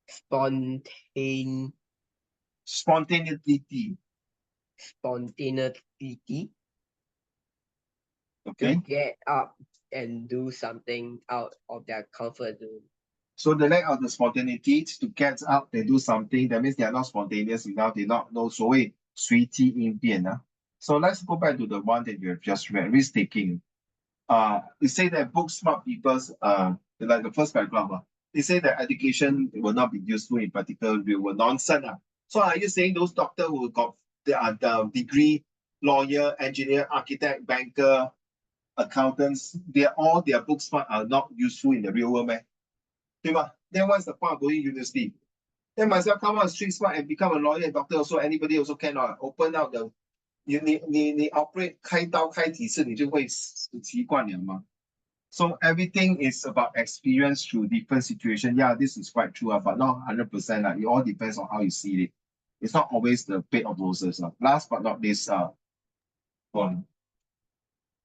Spontaneity. Okay. To get up and do something out of their comfort zone. So the lack of the spontaneity to get up and do something, that means they are not spontaneous enough, they not know 所谓随机应变. So let's go back to the one that you have just read, risk taking. You say that book smart people, like the first paragraph, they say that education will not be useful in particular real world nonsense. So are you saying those doctors who got the degree, lawyer, engineer, architect, banker, accountants, their book smart are not useful in the real world, man? Then what's the point of going to university? Then might as well come out street smart and become a lawyer and doctor also. Anybody also cannot open out the 你 operate 开刀开几次你就会习惯了嘛。So everything is about experience through different situations. Yeah, this is quite true, but not 100%. It all depends on how you see it. It's not always the bed of roses. Last but not least, one.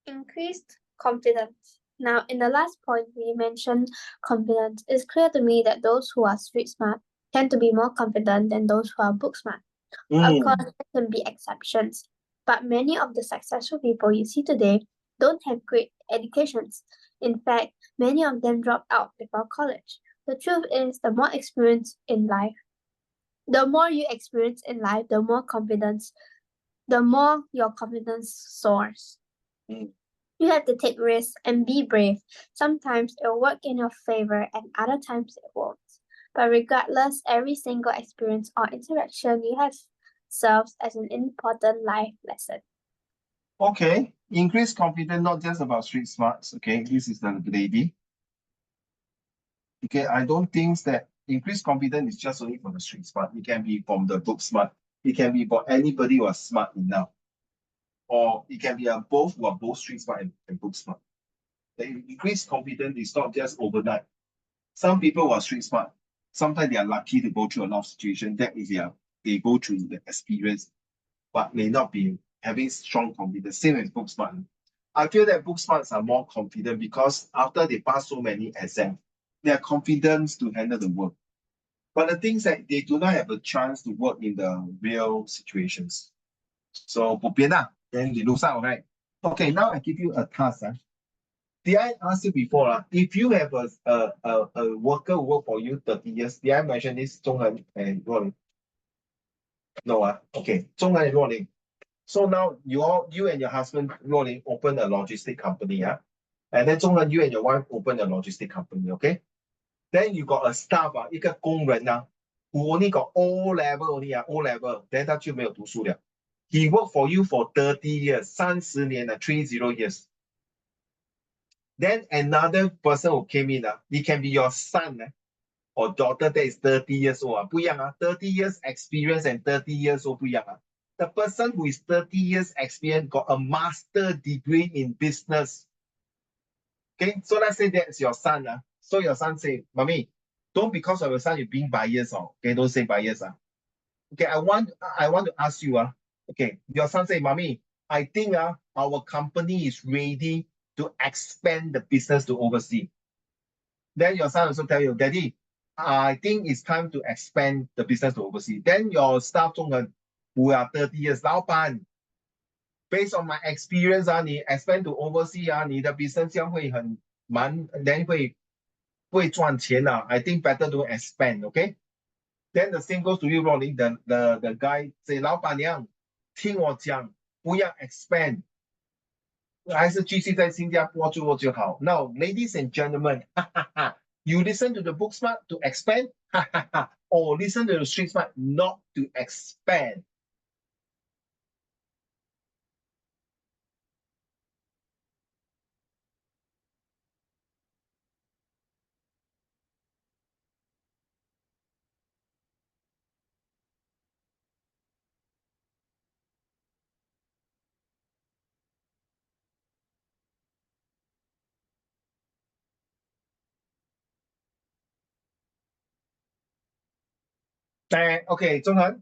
Increased confidence. Now, in the last point we mentioned confidence, it's clear to me that those who are street smart tend to be more confident than those who are book smart. Of course, there can be exceptions, but many of the successful people you see today don't have great educations. In fact, many of them dropped out before college. The truth is, the more you experience in life, the more your confidence soars. You have to take risks and be brave. Sometimes it'll work in your favor and other times it won't. But regardless, every single experience or interaction you have serves as an important life lesson. Okay, increase confidence, not just about street smarts. Okay, this is the lady. Okay, I don't think that increased confidence is just only for the street smart. It can be from the book smart. It can be for anybody who are smart enough. Or it can be both who are both street smart and book smart. The increased confidence is not just overnight. Some people who are street smart, sometimes they are lucky to go through a lot of situations. That is they go through the experience, but may not be having strong confidence. Same as book smart. I feel that book smarts are more confident because after they pass so many exams, their confidence to handle the work. But the things that they do not have a chance to work in the real situations. So, then they lose out, right? Okay, now I give you a task. Did I ask you before? If you have a worker who work for you 30 years, did I mention this, Zhonghen and Ruoling? No, okay, Zhonghen and Ruoling. So now you and your husband, Ruoling, open a logistic company, and then Zhonghen, you and your wife open a logistic company, okay? Then you got a staff, 一个工人who only got O level only, O level, then 他就没有读书了。He worked for you for 30 years, 30年30 years. Then another person who came in, it can be your son or daughter that is 30 years old. 不一样30 years experience and 30 years old 不一样The person who is 30 years experience got a master degree in business. Okay, so let's say that's your son. So your son say, Mommy, don't because of your son you're being biased. Okay, don't say biased. Okay, I want to ask you. Okay, your son say, Mommy, I think our company is ready to expand the business to overseas. Then your son also tell you, Daddy, I think it's time to expand the business to overseas. Then your staff 中人 who are 30 years, 老板 based on my experience, 你 expand to overseas, 你的 business 将会很蛮 then 会赚钱I think better to expand, okay? Then the same goes to you, Ronnie. The guy say, 老板娘，听我讲，不要 expand，还是继续在新加坡做就好。Now, ladies and gentlemen, you listen to the book smart to expand, or listen to the street smart not to expand. Okay, 中恒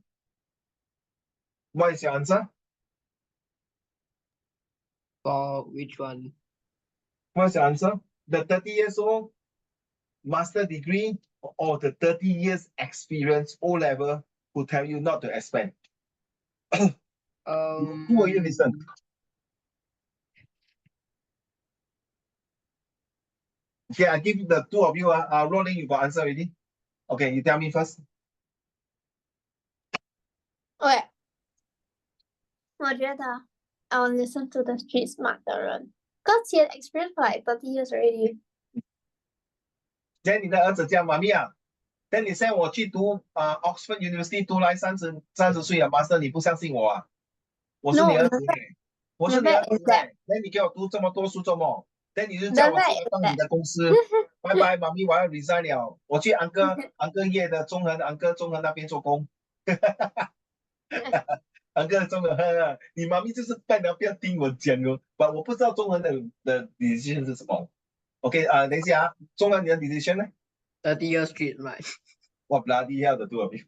what is your answer? For which one? What's your answer? The 30 years old master degree or the 30 years experience O level who tell you not to expand? Who will you listen? Okay, I give the two of you, Rolling, you got answer already? Okay, you tell me first. Okay. 我觉得 I'll listen to the street smart 的人 because he had experience for like 30 years already. Then 你的儿子叫妈咪then 你现在我去读Oxford University 读来30岁了 master 你不相信我我是你儿子我是你儿子then 你给我读这么多书做么 then 你就叫我当你的公司拜拜妈咪我要 resign 了我去安哥业的中恒那边做工安哥中恒你妈咪就是笨不要听我讲but 我不知道中恒的 decision 是什么 OK 等一下中恒你的 decision 呢 30 years street smart. What bloody hell the two of you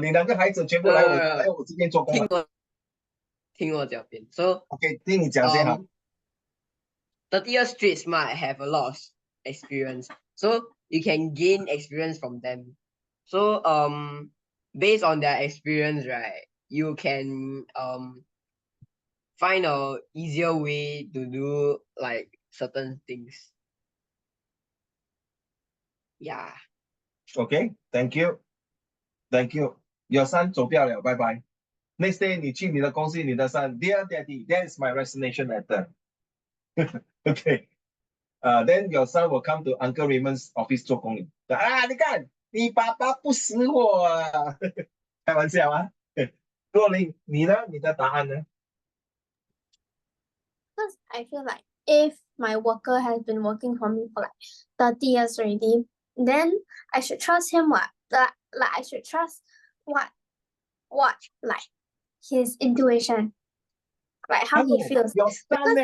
你两个孩子全部来我这边做工听我讲边 So OK 听你讲先好 30 years street smart have a lot of experience, so you can gain experience from them. So based on their experience, right, you can find a easier way to do like certain things. Yeah. OK thank you your son 走掉了拜拜 next day 你去你的公司你的 son Dear Daddy that is my resignation letter OK then your son will come to Uncle Raymond's office 做工你看你爸爸不识货开玩笑若琳你呢你的答案呢 Because I feel like if my worker has been working for me for like 30 years already, then I should trust him what? Like I should trust what like his intuition, like how he feels. Your son, Because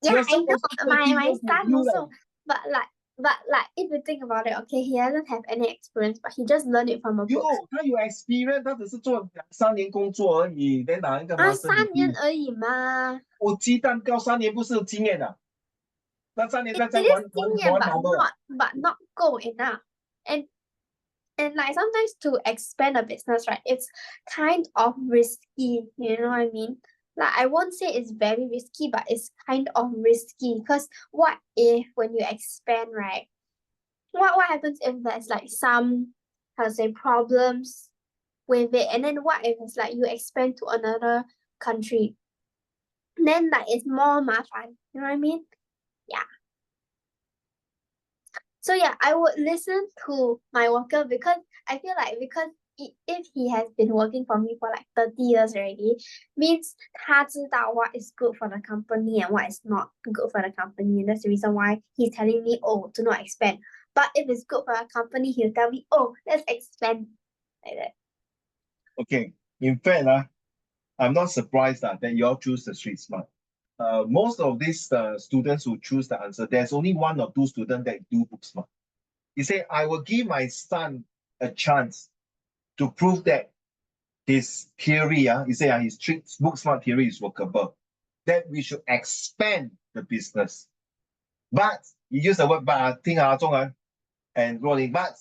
yeah, your I son know also 30 my years with son you, also, but like if you think about it, okay, he hasn't have any experience, but he just learned it from a book. 他有 experience，他只是做2、3年工作而已，then 拿一个 master 3 年 degree。而已嘛。我鸡蛋糕3年不是有经验啊？那3年 It 再 is 玩 经验 玩 but 好的。 not go enough. And like sometimes to expand a business, right, it's kind of risky, you know what I mean? Like I won't say it's very risky, but it's kind of risky because what if when you expand, right? What happens if there's like some, how to say, problems with it, and then what if it's like you expand to another country? Then like it's more 麻烦, you know what I mean? Yeah. So yeah, I would listen to my worker because I feel like if he has been working for me for like 30 years already, means 他知道 what is good for the company and what is not good for the company. And that's the reason why he's telling me, oh, do not expand. But if it's good for a company, he'll tell me, oh, let's expand. Like that. Okay, in fact, I'm not surprised that you all choose the street smart. Most of these students who choose the answer, there's only 1 or 2 students that do book smart. He say, I will give my son a chance to prove that his theory, he say his book smart theory is workable, that we should expand the business. But, he used the word but, 听啊，中文 and rolling, but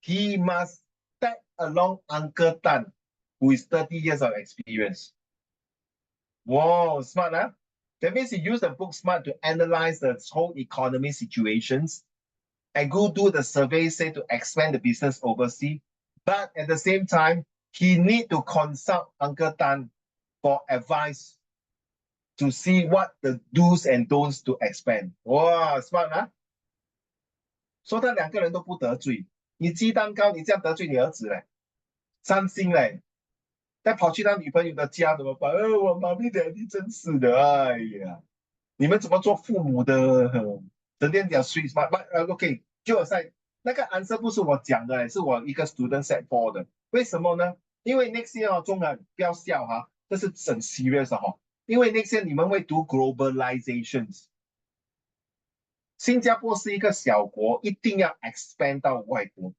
he must tag along Uncle Tan, who is 30 years of experience. Wow, smart, huh? That means he used the book smart to analyze the whole economy situations and go do the survey, say to expand the business overseas. But at the same time, he need to consult Uncle Tan for advice to see what the do's and don'ts to expand. Wow, smart, huh? 说他2个人都不得罪，你鸡蛋糕，你这样得罪你儿子嘞，伤心嘞。再跑去他女朋友的家怎么办？我妈咪daddy 真是的，哎呀，你们怎么做父母的？整天讲 street smart， OK， 就在那个 answer 不是我讲的，是我一个 student set for 的。为什么呢？因为 next year 中文不要笑哈，这是很 serious 的哈。因为 next year 你们会读 globalizations， 新加坡是一个小国，一定要 expand 到外国，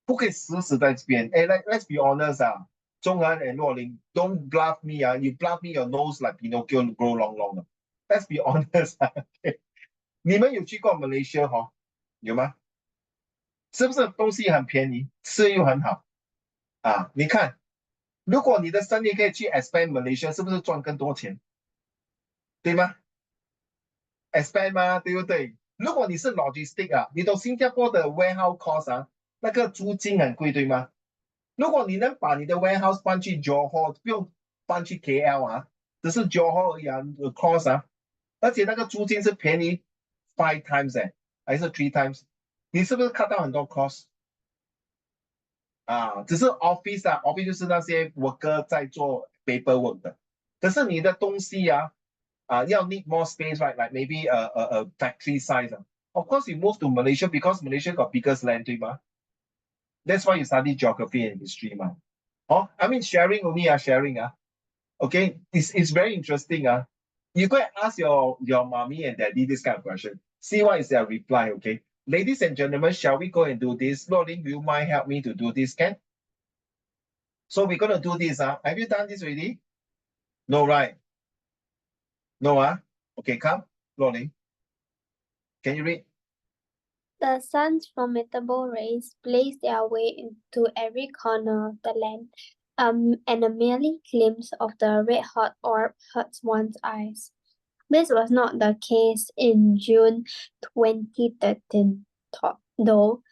不可以死死在这边。哎，let's be honest 啊。Zhong Han and Luo Ling, don't bluff me. You bluff me, your nose like Pinocchio grow long. Let's be honest. 你们有去过 Malaysia 哈？有吗？是不是东西很便宜，吃又很好啊？你看，如果你的生意可以去 expand Malaysia， 是不是赚更多钱？对吗 ？expand 吗？对不对？如果你是 logistic 啊，你懂新加坡的 warehouse cost 啊，那个租金很贵，对吗？如果你能把你的 warehouse 搬去 Johor， 不用搬去 KL 啊，只是 Johor 而已啊 ，cost 啊，而且那个租金是便宜 5 times 还是 3 times， 你是不是看到很多 cost 啊？只是 office 啊 ，office 就是那些 worker 在做 paperwork 的，可是你的东西啊，要 need more space right，like maybe a factory size 啊。Of course, you move to Malaysia because Malaysia got biggest land， 对吗？ That's why you study geography and history, man. Oh, I mean sharing only, sharing. Okay, it's very interesting. You go and ask your mommy and daddy this kind of question. See what is their reply, okay? Ladies and gentlemen, shall we go and do this? Lolin, will you mind help me to do this, Ken? So we're gonna do this. Have you done this already? No, right? No, Okay, come, Lolin. Can you read? The sun's formidable rays blaze their way into every corner of the land, and a merely glimpse of the red-hot orb hurts one's eyes. This was not the case in June 2013, though.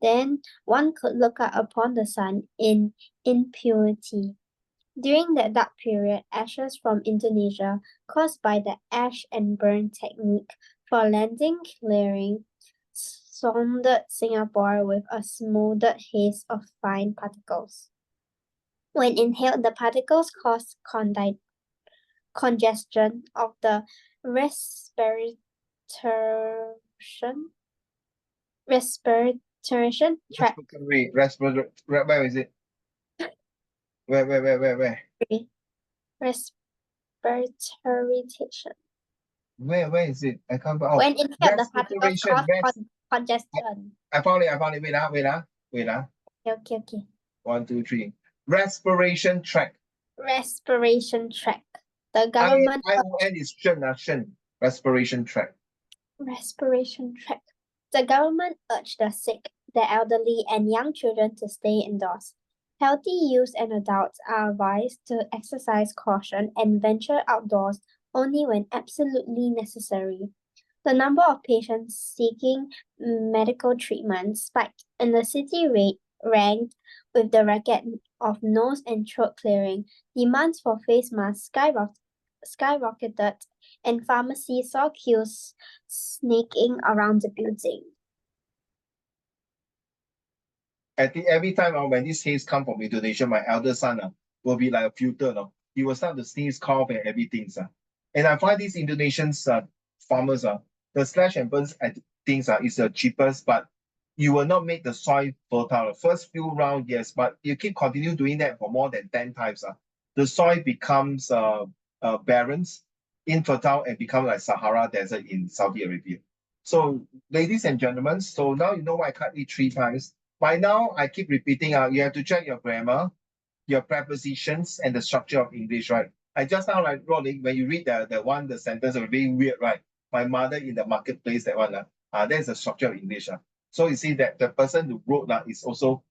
Then one could look out upon the sun in impurity. During that dark period, ashes from Indonesia, caused by the ash and burn technique for landing clearing, surrounded Singapore with a smoldered haze of fine particles. When inhaled, the particles caused congestion of the respiration tract. Respiratory. Where is it? Where? Respiratory tissue. Where is it? I can't. Oh, when inhaled, the particles cause congestion. I found it. Wait. Okay. 1, 2, 3. Respiration tract. Respiration tract. The government. ION is Shen. Respiration tract. Respiration tract. The government urged the sick, the elderly, and young children to stay indoors. Healthy youths and adults are advised to exercise caution and venture outdoors only when absolutely necessary. The number of patients seeking medical treatment spiked, and the city ranked with the record of nose and throat clearing. Demands for face masks skyrocketed, and pharmacies saw queues snaking around the building. I think every time when this haze come from Indonesia, my elder son will be like a filter. He will start to sneeze, cough, and everything. And I find these Indonesians farmers, the slash and burn things is the cheapest, but you will not make the soil fertile. First few rounds, yes, but you keep continue doing that for more than 10 times. The soil becomes barren, infertile, and become like Sahara Desert in Saudi Arabia. So, ladies and gentlemen, so now you know why I can't eat 3 times. By now, I keep repeating, you have to check your grammar, your prepositions, and the structure of English, right? I just now, like, Rolling, when you read the sentence, it will be weird, right? My mother in the marketplace, that one, that's the structure of English. So you see that the person who wrote that is also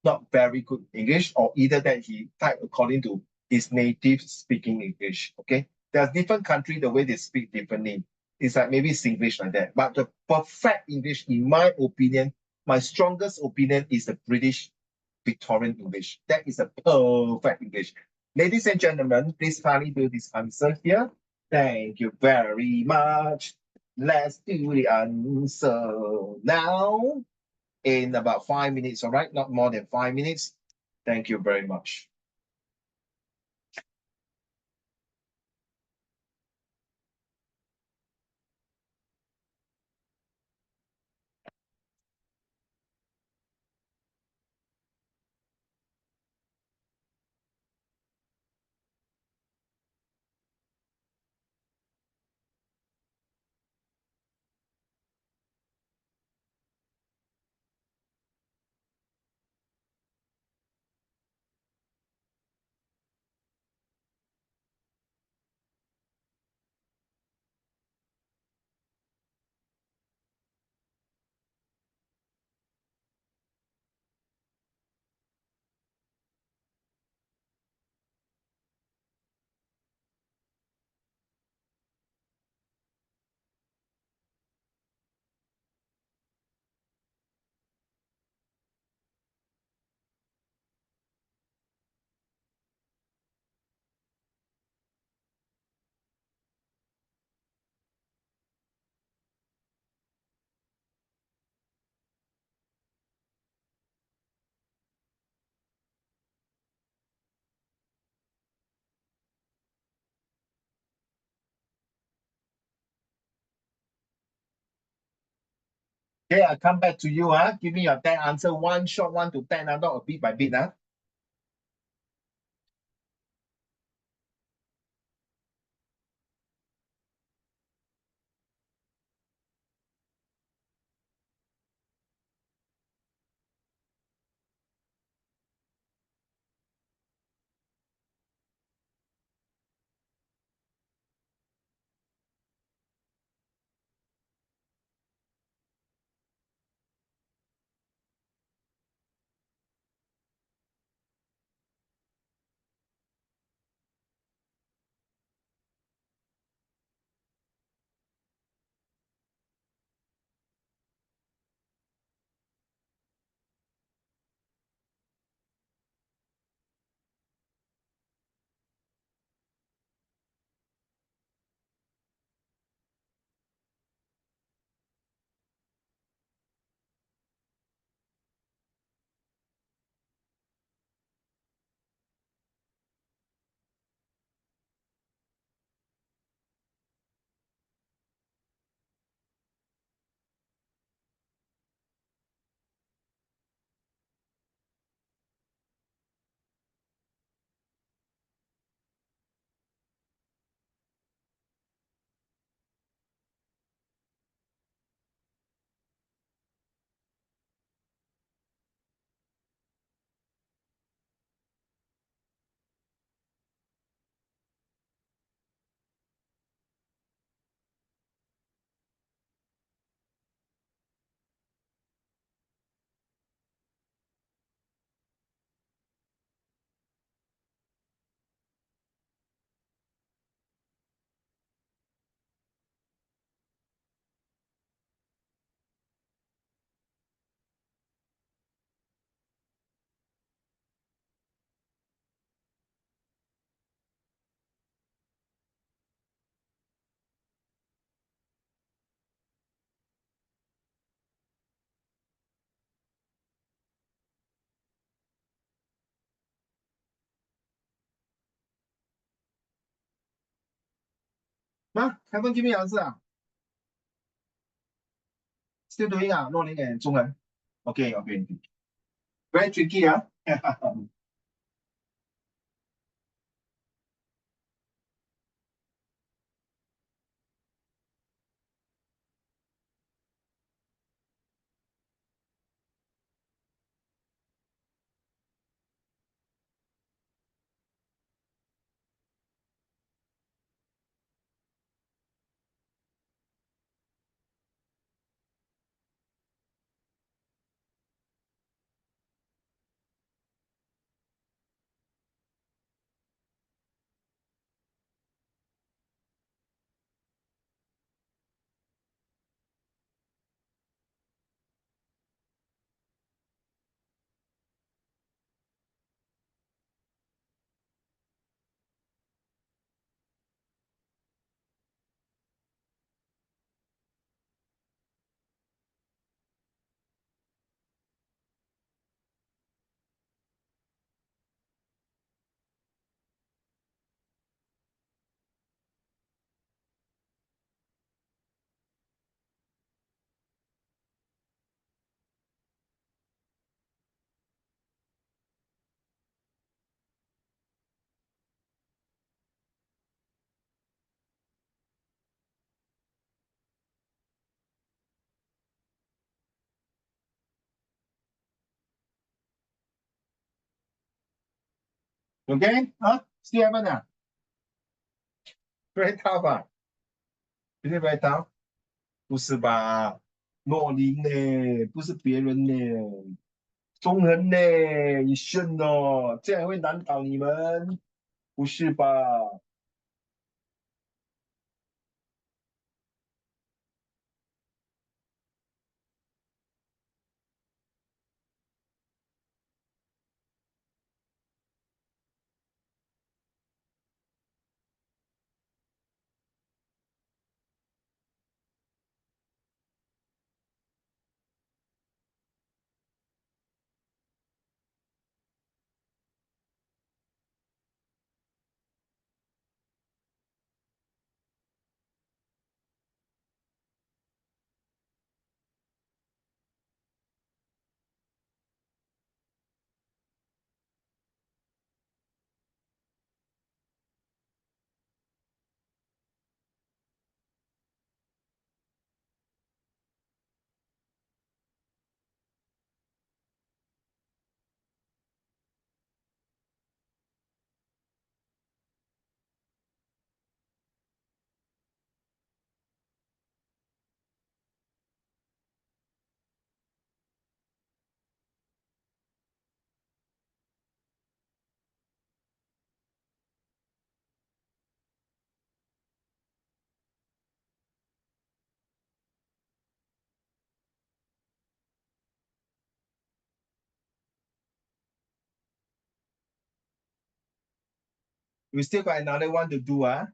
not very good English, or either that he typed according to his native speaking English, okay? There's different country, the way they speak differently. It's like maybe Singlish like that. But the perfect English, in my opinion, my strongest opinion is the British Victorian English. That is a perfect English. Ladies and gentlemen, please kindly do this answer here. Thank you very much. Let's do the answer now in about 5 minutes, all right? Not more than 5 minutes. Thank you very much. Okay, I'll come back to you. Give me your 10 answer. One short, 1 to 10, not a bit by bit. Huh? Haven't given me answer. Still doing Rolling and 中文. Okay, okay. Very tricky, huh? Okay? Huh? Still haven't? Very tough. Is it very tough? 不是吧？诺林呢？不是别人呢？中人呢？你炫哦，这样会难倒你们？不是吧？We still got another one to do, huh?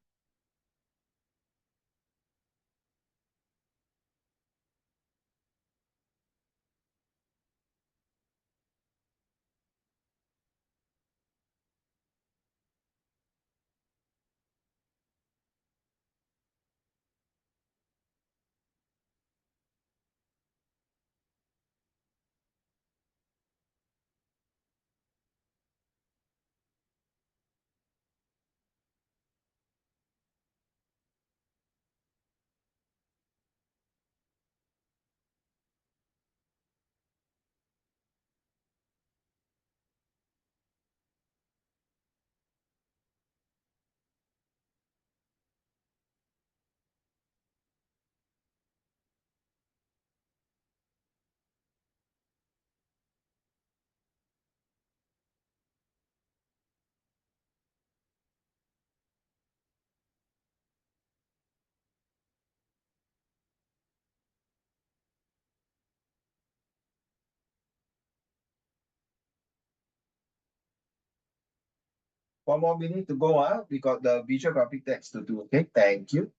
One more minute to go, huh? We got the visual graphic text to do. Okay, thank you.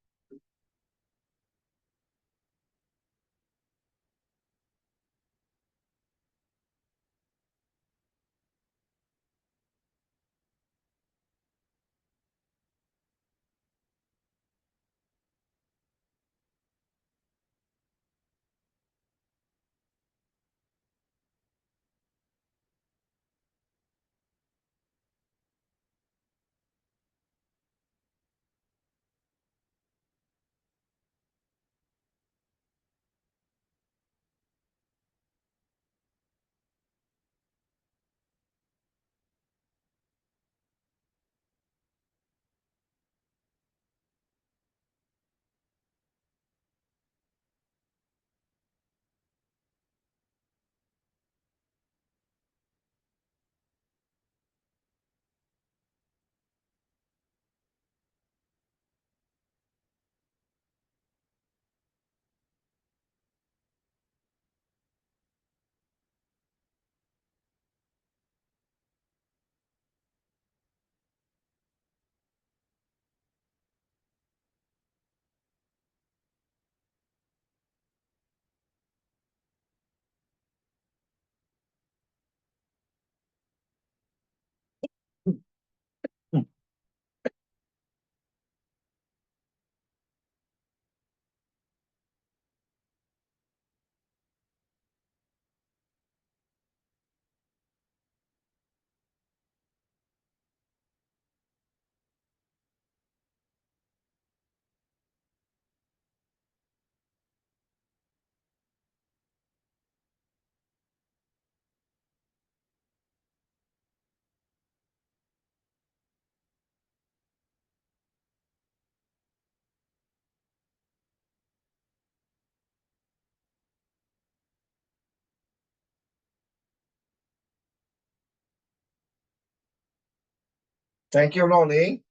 Thank you, Ronnie.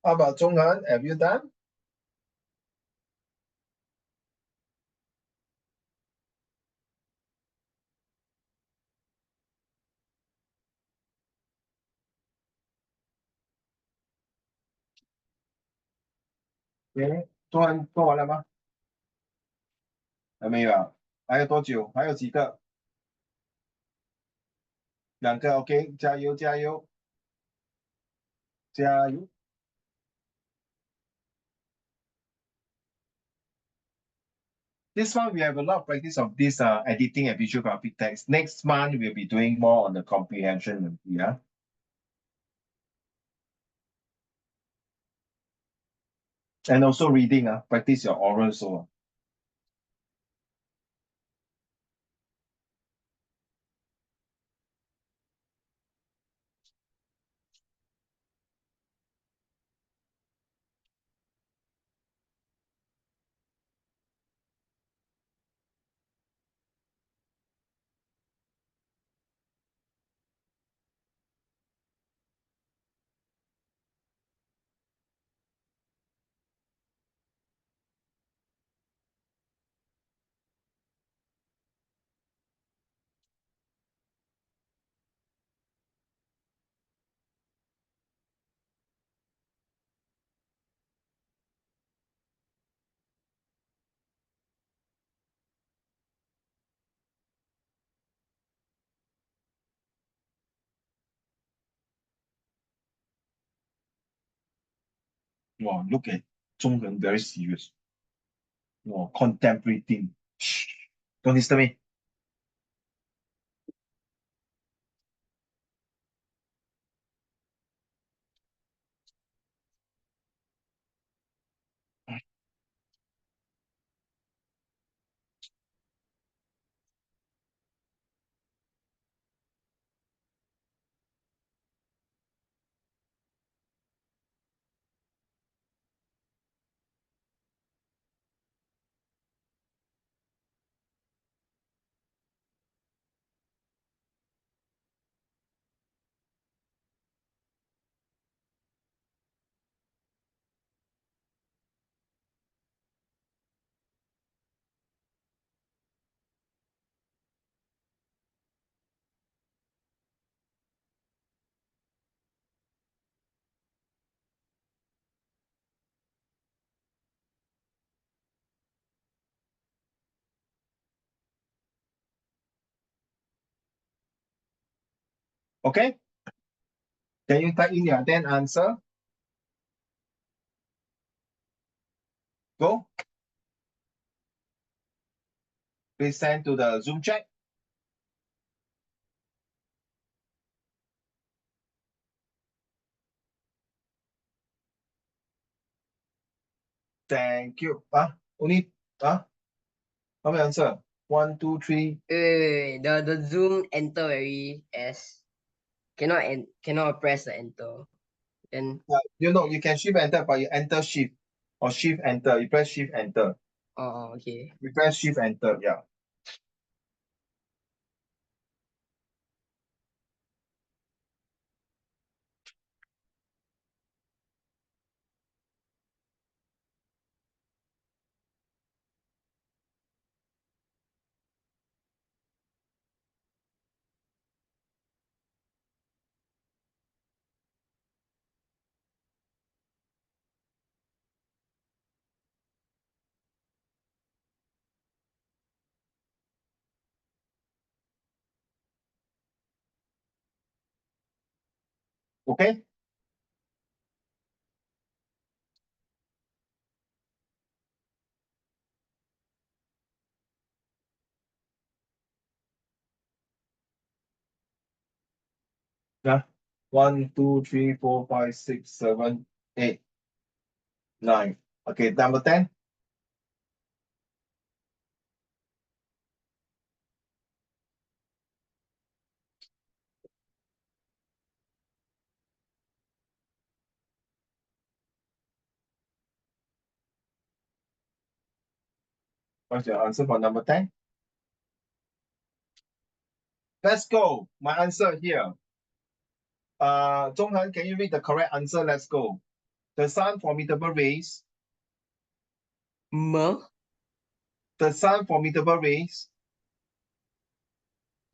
How about Zhonghan? Have you done? Okay，做完了吗？还没有啊？还有多久？还有几个？2个，OK，加油加油加油！ This one we have a lot of practice of this editing and visual graphic text. Next month we'll be doing more on the comprehension. Yeah. And also reading, practice your oral so. Wow, look at Zhongren, very serious. Wow, contemporary thing. Shh, don't disturb me. Okay? Can you type in your then answer? Go. Please send to the Zoom chat. Thank you. Only how many answer? 1, 2, 3. Wait. The Zoom enter very S. Cannot press the enter. Then You can shift enter, but you enter shift or shift enter. You press shift enter. okay. You press shift enter. Yeah. Okay. Yeah. 1, 2, 3, 4, 5, 6, 7, 8, 9. Okay, number 10. What's your answer for number 10? Let's go. My answer here. Zhonghan, can you read the correct answer? Let's go. The sun formidable rays. M. The sun formidable rays.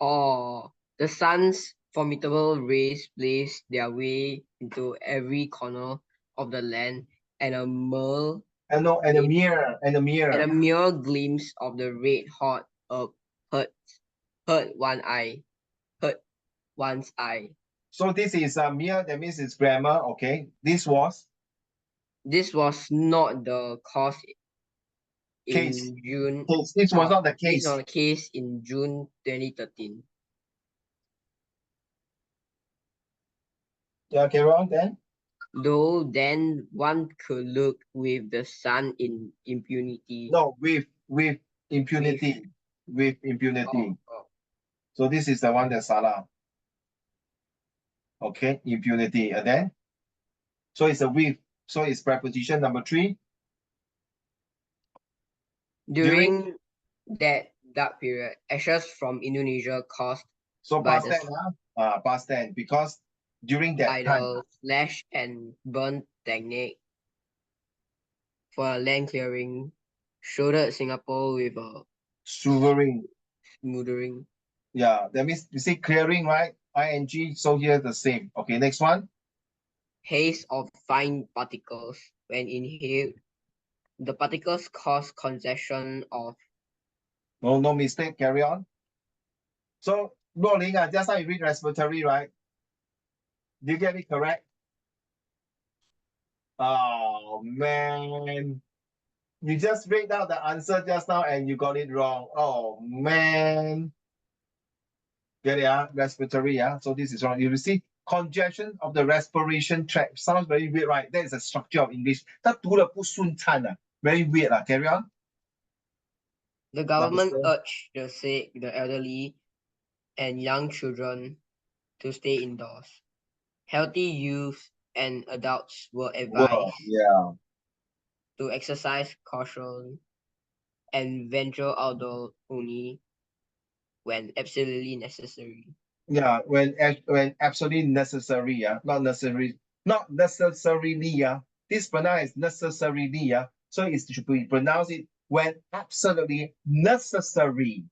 Or the sun's formidable rays blaze their way into every corner of the land, and a mere And no, and a glimpse- mirror, and a mirror. and a mere glimpse of the red hot herb hurt one's eye. So this is a mere, that means it's grammar, okay? This was not the cause in case. June. Case. This was not the This case. is not the case in June 2013. Yeah, carry on then. Though then one could look with the sun in impunity. No, with impunity. With impunity. Oh. So this is the one that's Salah. Okay, impunity. And then? So it's a with. So it's preposition number 3. During that dark period, ashes from Indonesia caused So by past the tense, past tense, because during that by time, the slash and burn technique for a land clearing shouldered Singapore with a sovereign. smothering. Yeah, that means you see clearing, right? ING, so here the same. Okay, next one. Haze of fine particles when inhaled. The particles cause congestion of No mistake, carry on. So, Luoling, just now you read respiratory, right? Did you get it correct? Oh, man. You just read out the answer just now and you got it wrong. Oh, man. Get it, respiratory, yeah? So this is wrong. You see, congestion of the respiration tract. Sounds very weird, right? That is a structure of English. 它读了不顺畅啊. Very weird. Carry on. the government Number urged the sick, the elderly, and young children to stay indoors. Healthy youth and adults were advised yeah. to exercise caution and venture outdoors only when absolutely necessary. Yeah, when absolutely necessary, yeah, not necessarily, yeah. This pronounced necessarily, yeah. So it should be pronounced it when absolutely necessary.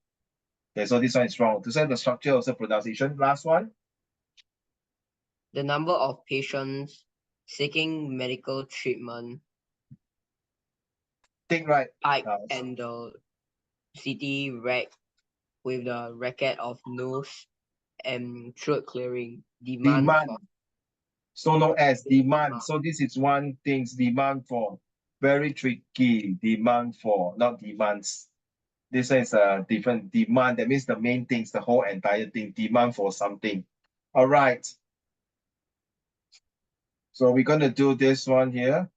Okay, so this one is wrong. To say the structure also pronunciation. Last one. The number of patients seeking medical treatment Take right. and the city racked with the racket of nose and throat clearing demand. For so known as demand. So this is one thing, demand for. Very tricky. Demand for, not demands. This one is a different demand. That means the main things, the whole entire thing, demand for something. All right. So we're going to do this one here.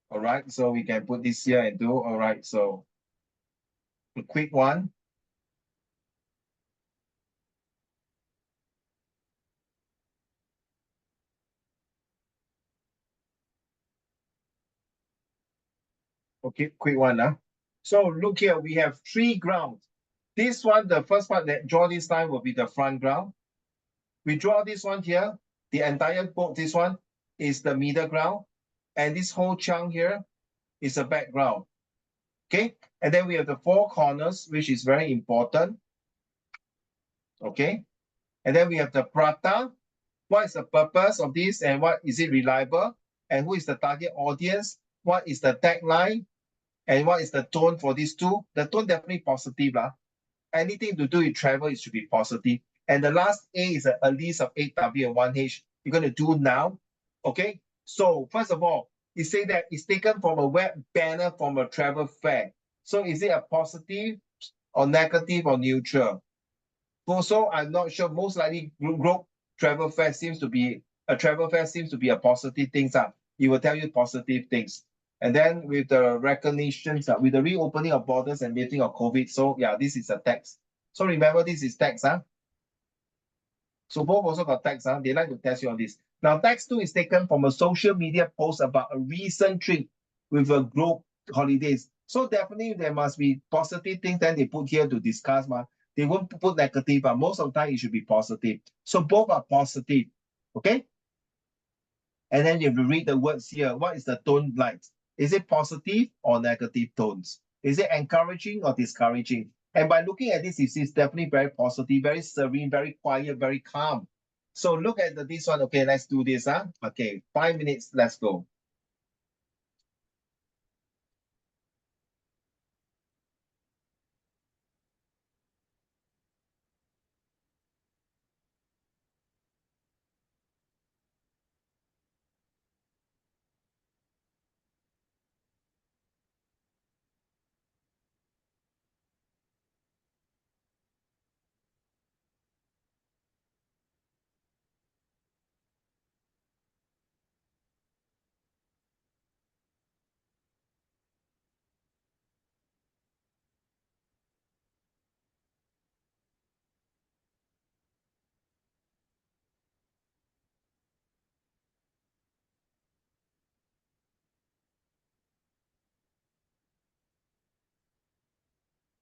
All right. So we can put this here and do. All right. So a quick one. Okay, quick one. So look here, we have 3 grounds. This one, the first part that draw this line will be the front ground. We draw this one here, the entire boat, this one is the middle ground. And this whole chunk here is the background. Okay, and then we have the 4 corners, which is very important. Okay, and then we have the prata. What is the purpose of this and what is it reliable? And who is the target audience? What is the tagline? And what is the tone for these two? The tone definitely positive. Anything to do with travel, it should be positive. And the last A is a list of 8W and 1H. You're going to do now. Okay. So first of all, it say that it's taken from a web banner from a travel fair. So is it a positive or negative or neutral? Also, I'm not sure. Most likely, group travel fair seems to be a positive thing. It will tell you positive things. And then with the recognitions, with the reopening of borders and lifting of COVID. So yeah, this is a text. So remember, this is text. So both also got text. They like to test you on this. Now, text 2 is taken from a social media post about a recent trip with a group holidays. So definitely there must be positive things that they put here to discuss. They won't put negative, but most of the time it should be positive. So both are positive, okay? And then you read the words here. What is the tone like? Is it positive or negative tones? Is it encouraging or discouraging? And by looking at this, you see it's definitely very positive, very serene, very quiet, very calm. So look at this one. Okay, let's do this. Okay, 5 minutes. Let's go.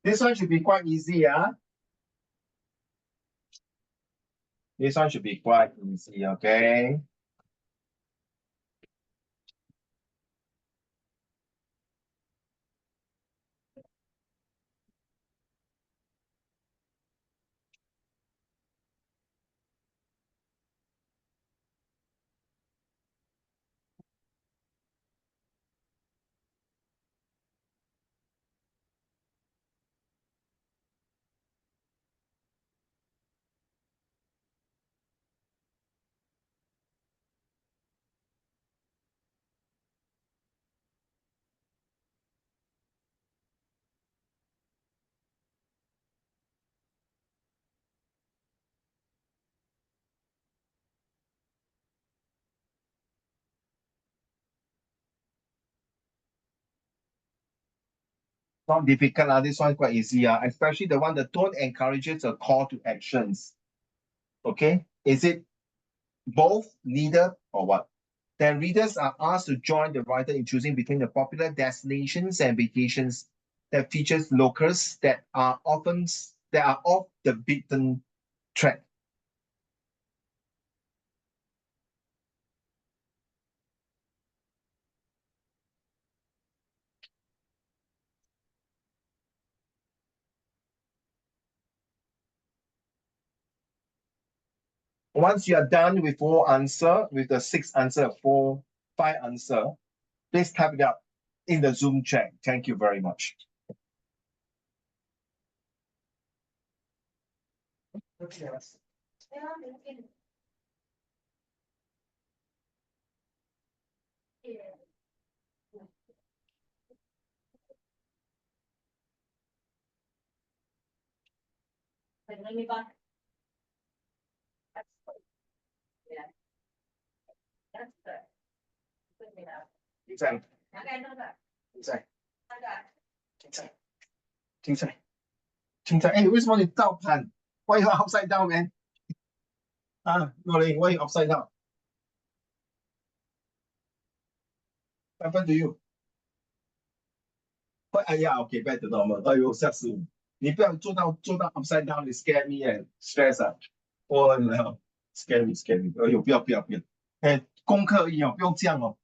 This one should be quite easy, This one should be quite easy, okay? Not difficult, this one quite easy, especially the one, the tone encourages a call to actions. Okay, is it both, neither, or what? Then readers are asked to join the writer in choosing between the popular destinations and vacations that features locals that are off the beaten track. Once you are done with with the 6 answer, 4, 5 answer, please type it up in the Zoom chat. Thank you very much. Okay. Hey, 为什么你倒盘 Why you upside down, man? Rolling, why you upside down? What happened to you? Yeah, okay, back to normal. 哎呦，吓死我！你不要做到upside down，你 scare me and stress 啊！我scare me。哎呦，不要！哎，功课而已哦，不用这样哦。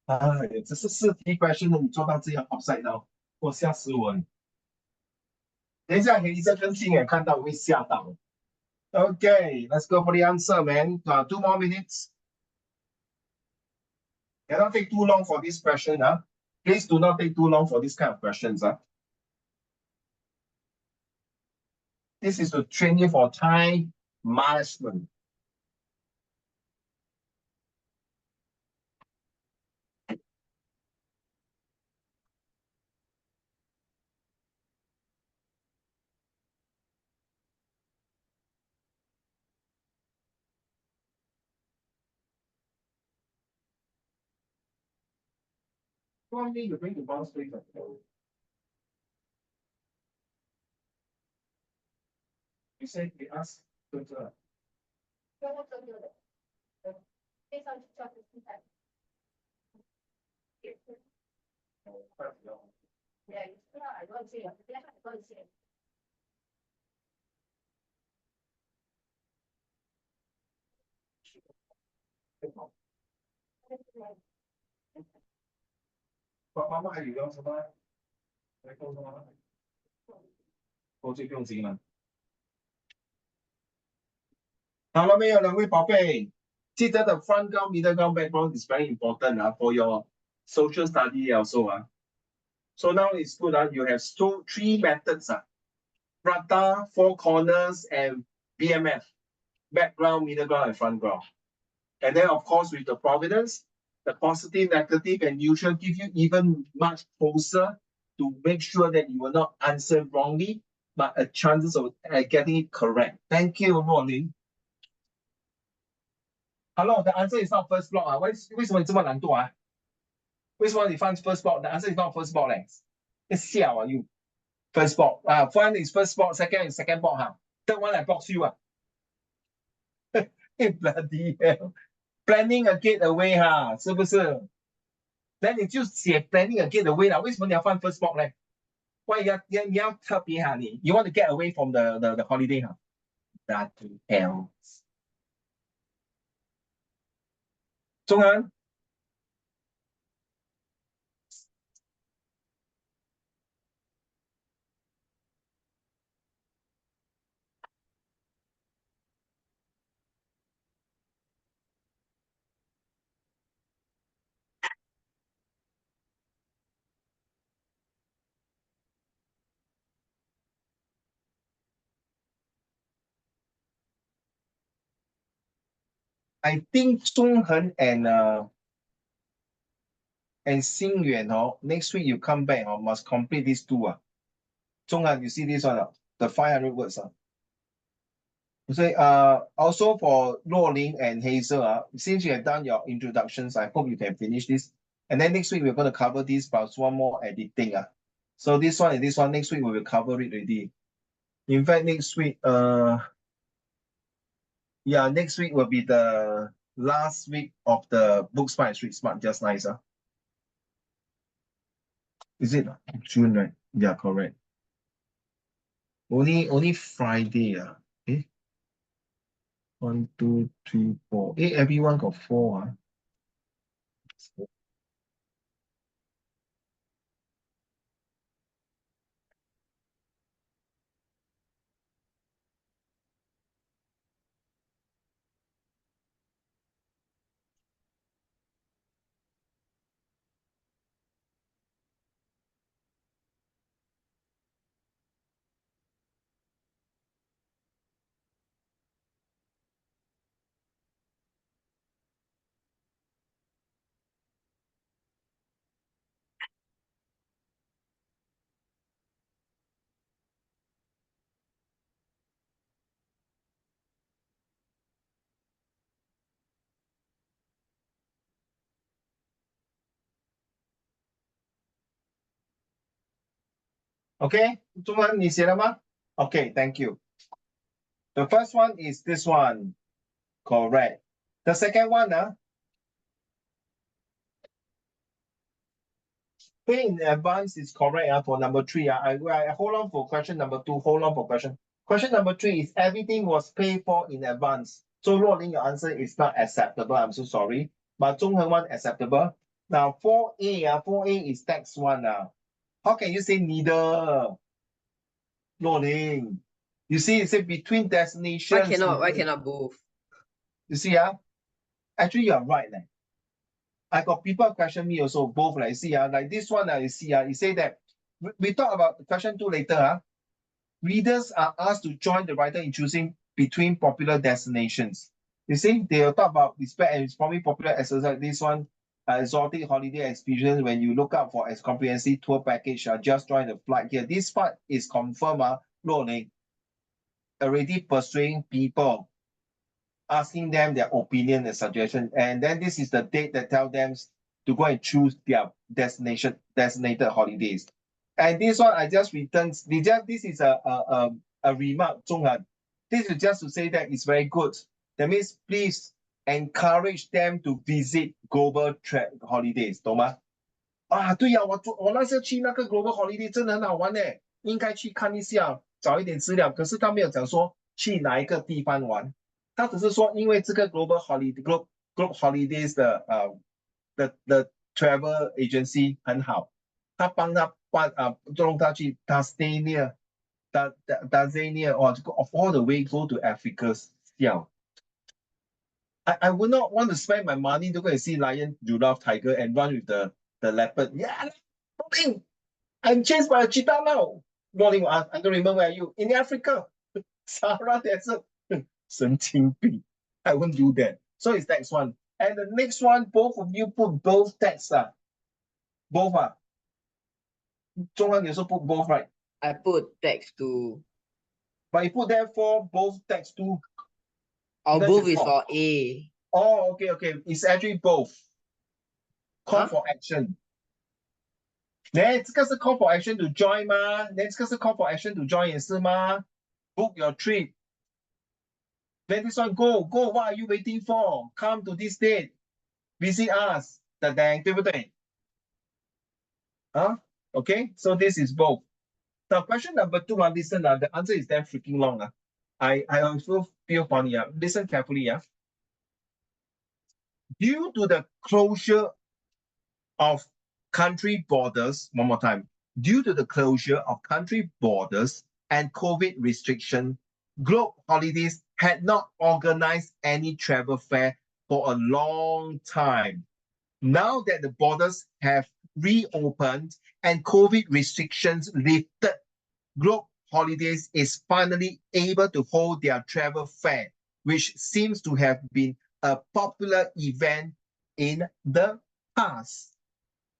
哎，这是试题 question 的，你做到这样 upside down，我吓死我了。等一下，黑色跟青眼看到会吓到。Okay, let's go for the answer, man. 2 more minutes. Cannot take too long for this question, Please do not take too long for this kind of questions, This is to train you for time management. Why did you bring the bounce plate? You said we asked to 妈妈还有要什么？来沟通吗？我最不用急了。好了没有，两位宝贝？记得的 front ground, middle ground, background is very important for your social study also. So now it's good. You have three methods. Rata, four corners, and BMF. Background, middle ground, and front ground. And then, of course, with the providence, the positive, negative, and neutral give you even much closer to make sure that you will not answer wrongly, but a chances of getting it correct. Thank you, Luolin. Hello, the answer is not first block. 为什么你这么懒惰啊？为什么你放 first block? The answer is not first block 嘞。笑啊 you. First block. One is first block, second is second block. Third one I box you. Bloody hell. Planning a getaway 是不是？那你就写 planning a getaway 啦。为什么你要放 first block 呢？你要特别你 you want to get away from the holiday Bloody hell. 中恩。I think 中恒and Xingyuan next week you come back must complete these two Zhonghan, you see this one the 500 words So also for Luolin and Hazel since you have done your introductions, I hope you can finish this. And then next week we're going to cover this plus one more editing So this one and this one next week we will cover it already. In fact, next week next week will be the last week of the Book Smart and Street Smart. Just nice Is it June, right? Yeah, correct. Only Friday. Eh? 1, 2, 3, 4. Everyone got 4. Okay, 中文你写了吗? Okay, thank you. The first one is this one. Correct. The second one, pay in advance is correct for number 3. I hold on for question number 2. Hold on for question. Question number 3 is everything was paid for in advance. So Luolin, your answer is not acceptable. I'm so sorry. But Zhongheng one acceptable. Now 4A, 4A is tax one. How can you say neither? Luolin. You see, it said between destinations. Why cannot both? You see, actually you're right. I got people question me also, both like see like this one you see you say that we talk about question 2 later. Readers are asked to join the writer in choosing between popular destinations. You see, they will talk about respect and it's probably popular exercise. This one, exotic holiday experience when you look out for a comprehensive tour package, just join the flight here. This part is confirmed, Luolin, already persuading people, asking them their opinion and suggestion. And then this is the date that tell them to go and choose their designated holidays. And this one I just returned. This is a remark, Zhonghan. This is just to say that it's very good. That means please encourage them to visit global holidays, 懂吗？对呀，我那时候去那个 global holiday 真的很好玩呢，应该去看一下，找一点资料。可是他没有讲说去哪一个地方玩，他只是说因为这个 global holiday Group Holidays 的travel agency 很好，他帮他办弄他去 Tasmania Tanzania or all the way go to Africa. Yeah. I would not want to spend my money to go and see lion, giraffe, tiger, and run with the leopard. Yeah, I'm chased by a cheetah now. Rolling, I don't remember where you in Africa, Sahara Desert. 神经病. I won't do that. So it's text one. And the next one, both of you put both texts. Both. Zhonghan, you also put both, right? I put text 2. But you put there for both text 2. Or both is for A. Oh, okay. It's actually both. Call for action. Then 这个是 call for action to join 吗？ Then 这个是 call for action to join 也是吗？ Book your trip. Then this one go. What are you waiting for? Come to this date. Visit us. 对不对？ Okay, so this is both. Now question number 2, listen, the answer is damn freaking long. I also feel funny. Listen carefully. Due to the closure of country borders, one more time, due to the closure of country borders and COVID restriction, Globe Holidays had not organized any travel fair for a long time. Now that the borders have reopened and COVID restrictions lifted, Globe Holidays is finally able to hold their travel fair, which seems to have been a popular event in the past.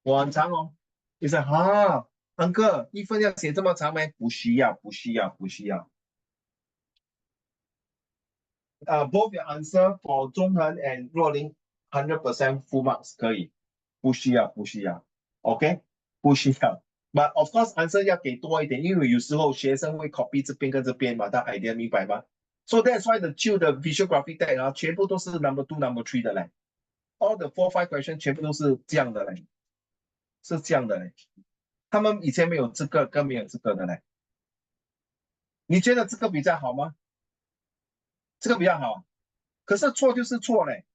我很长哦，你说哈，Uncle， 一份要写这么长吗？不需要。Both your answer for 中恒 and 若琳 100% full marks 可以，不需要。OK， 不需要。But of course answer 要给多一点，因为有时候学生会 copy 这边跟这边嘛，他 idea 明白吗？ So that's why the 旧的 visual graphic tag 全部都是 number 2 number 3的嘞。All the 4 5 question 全部都是这样的嘞。是这样的嘞，他们以前没有这个，跟没有这个的嘞。你觉得这个比较好吗？这个比较好，可是错就是错嘞。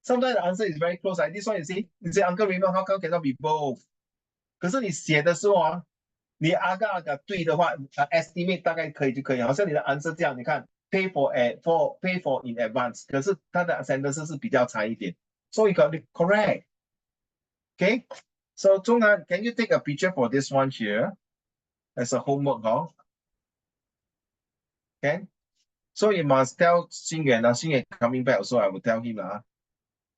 Sometimes the answer is very close. Like this one, you say, Uncle Raymond, how come cannot be both? 可是你写的时候你阿嘎对的话，estimate 大概可以就可以。好像你的 answer 这样，你看 pay for in advance， 可是它的 sentence 是比较长一点。So you got it correct. Okay. So, Zhonghan, can you take a picture for this one here as a homework, Okay? So you must tell Xingyuan, Xingyuan coming back, so I will tell him.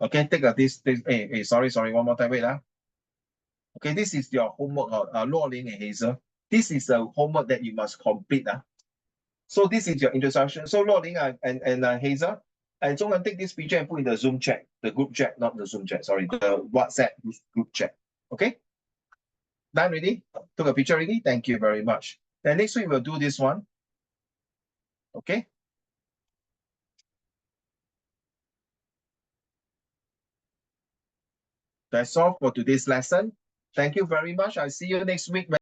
Okay, take a this, sorry, one more time, wait. Okay, this is your homework, Luo Ling and Hazel. This is the homework that you must complete. So this is your introduction. So Luo Ling and Hazel, and Zhonghan, take this picture and put in the Zoom chat, the group chat, not the Zoom chat, sorry, the WhatsApp group chat. Okay? Done ready? Took a picture ready? Thank you very much. Then next week we'll do this one. Okay? That's all for today's lesson. Thank you very much. I'll see you next week.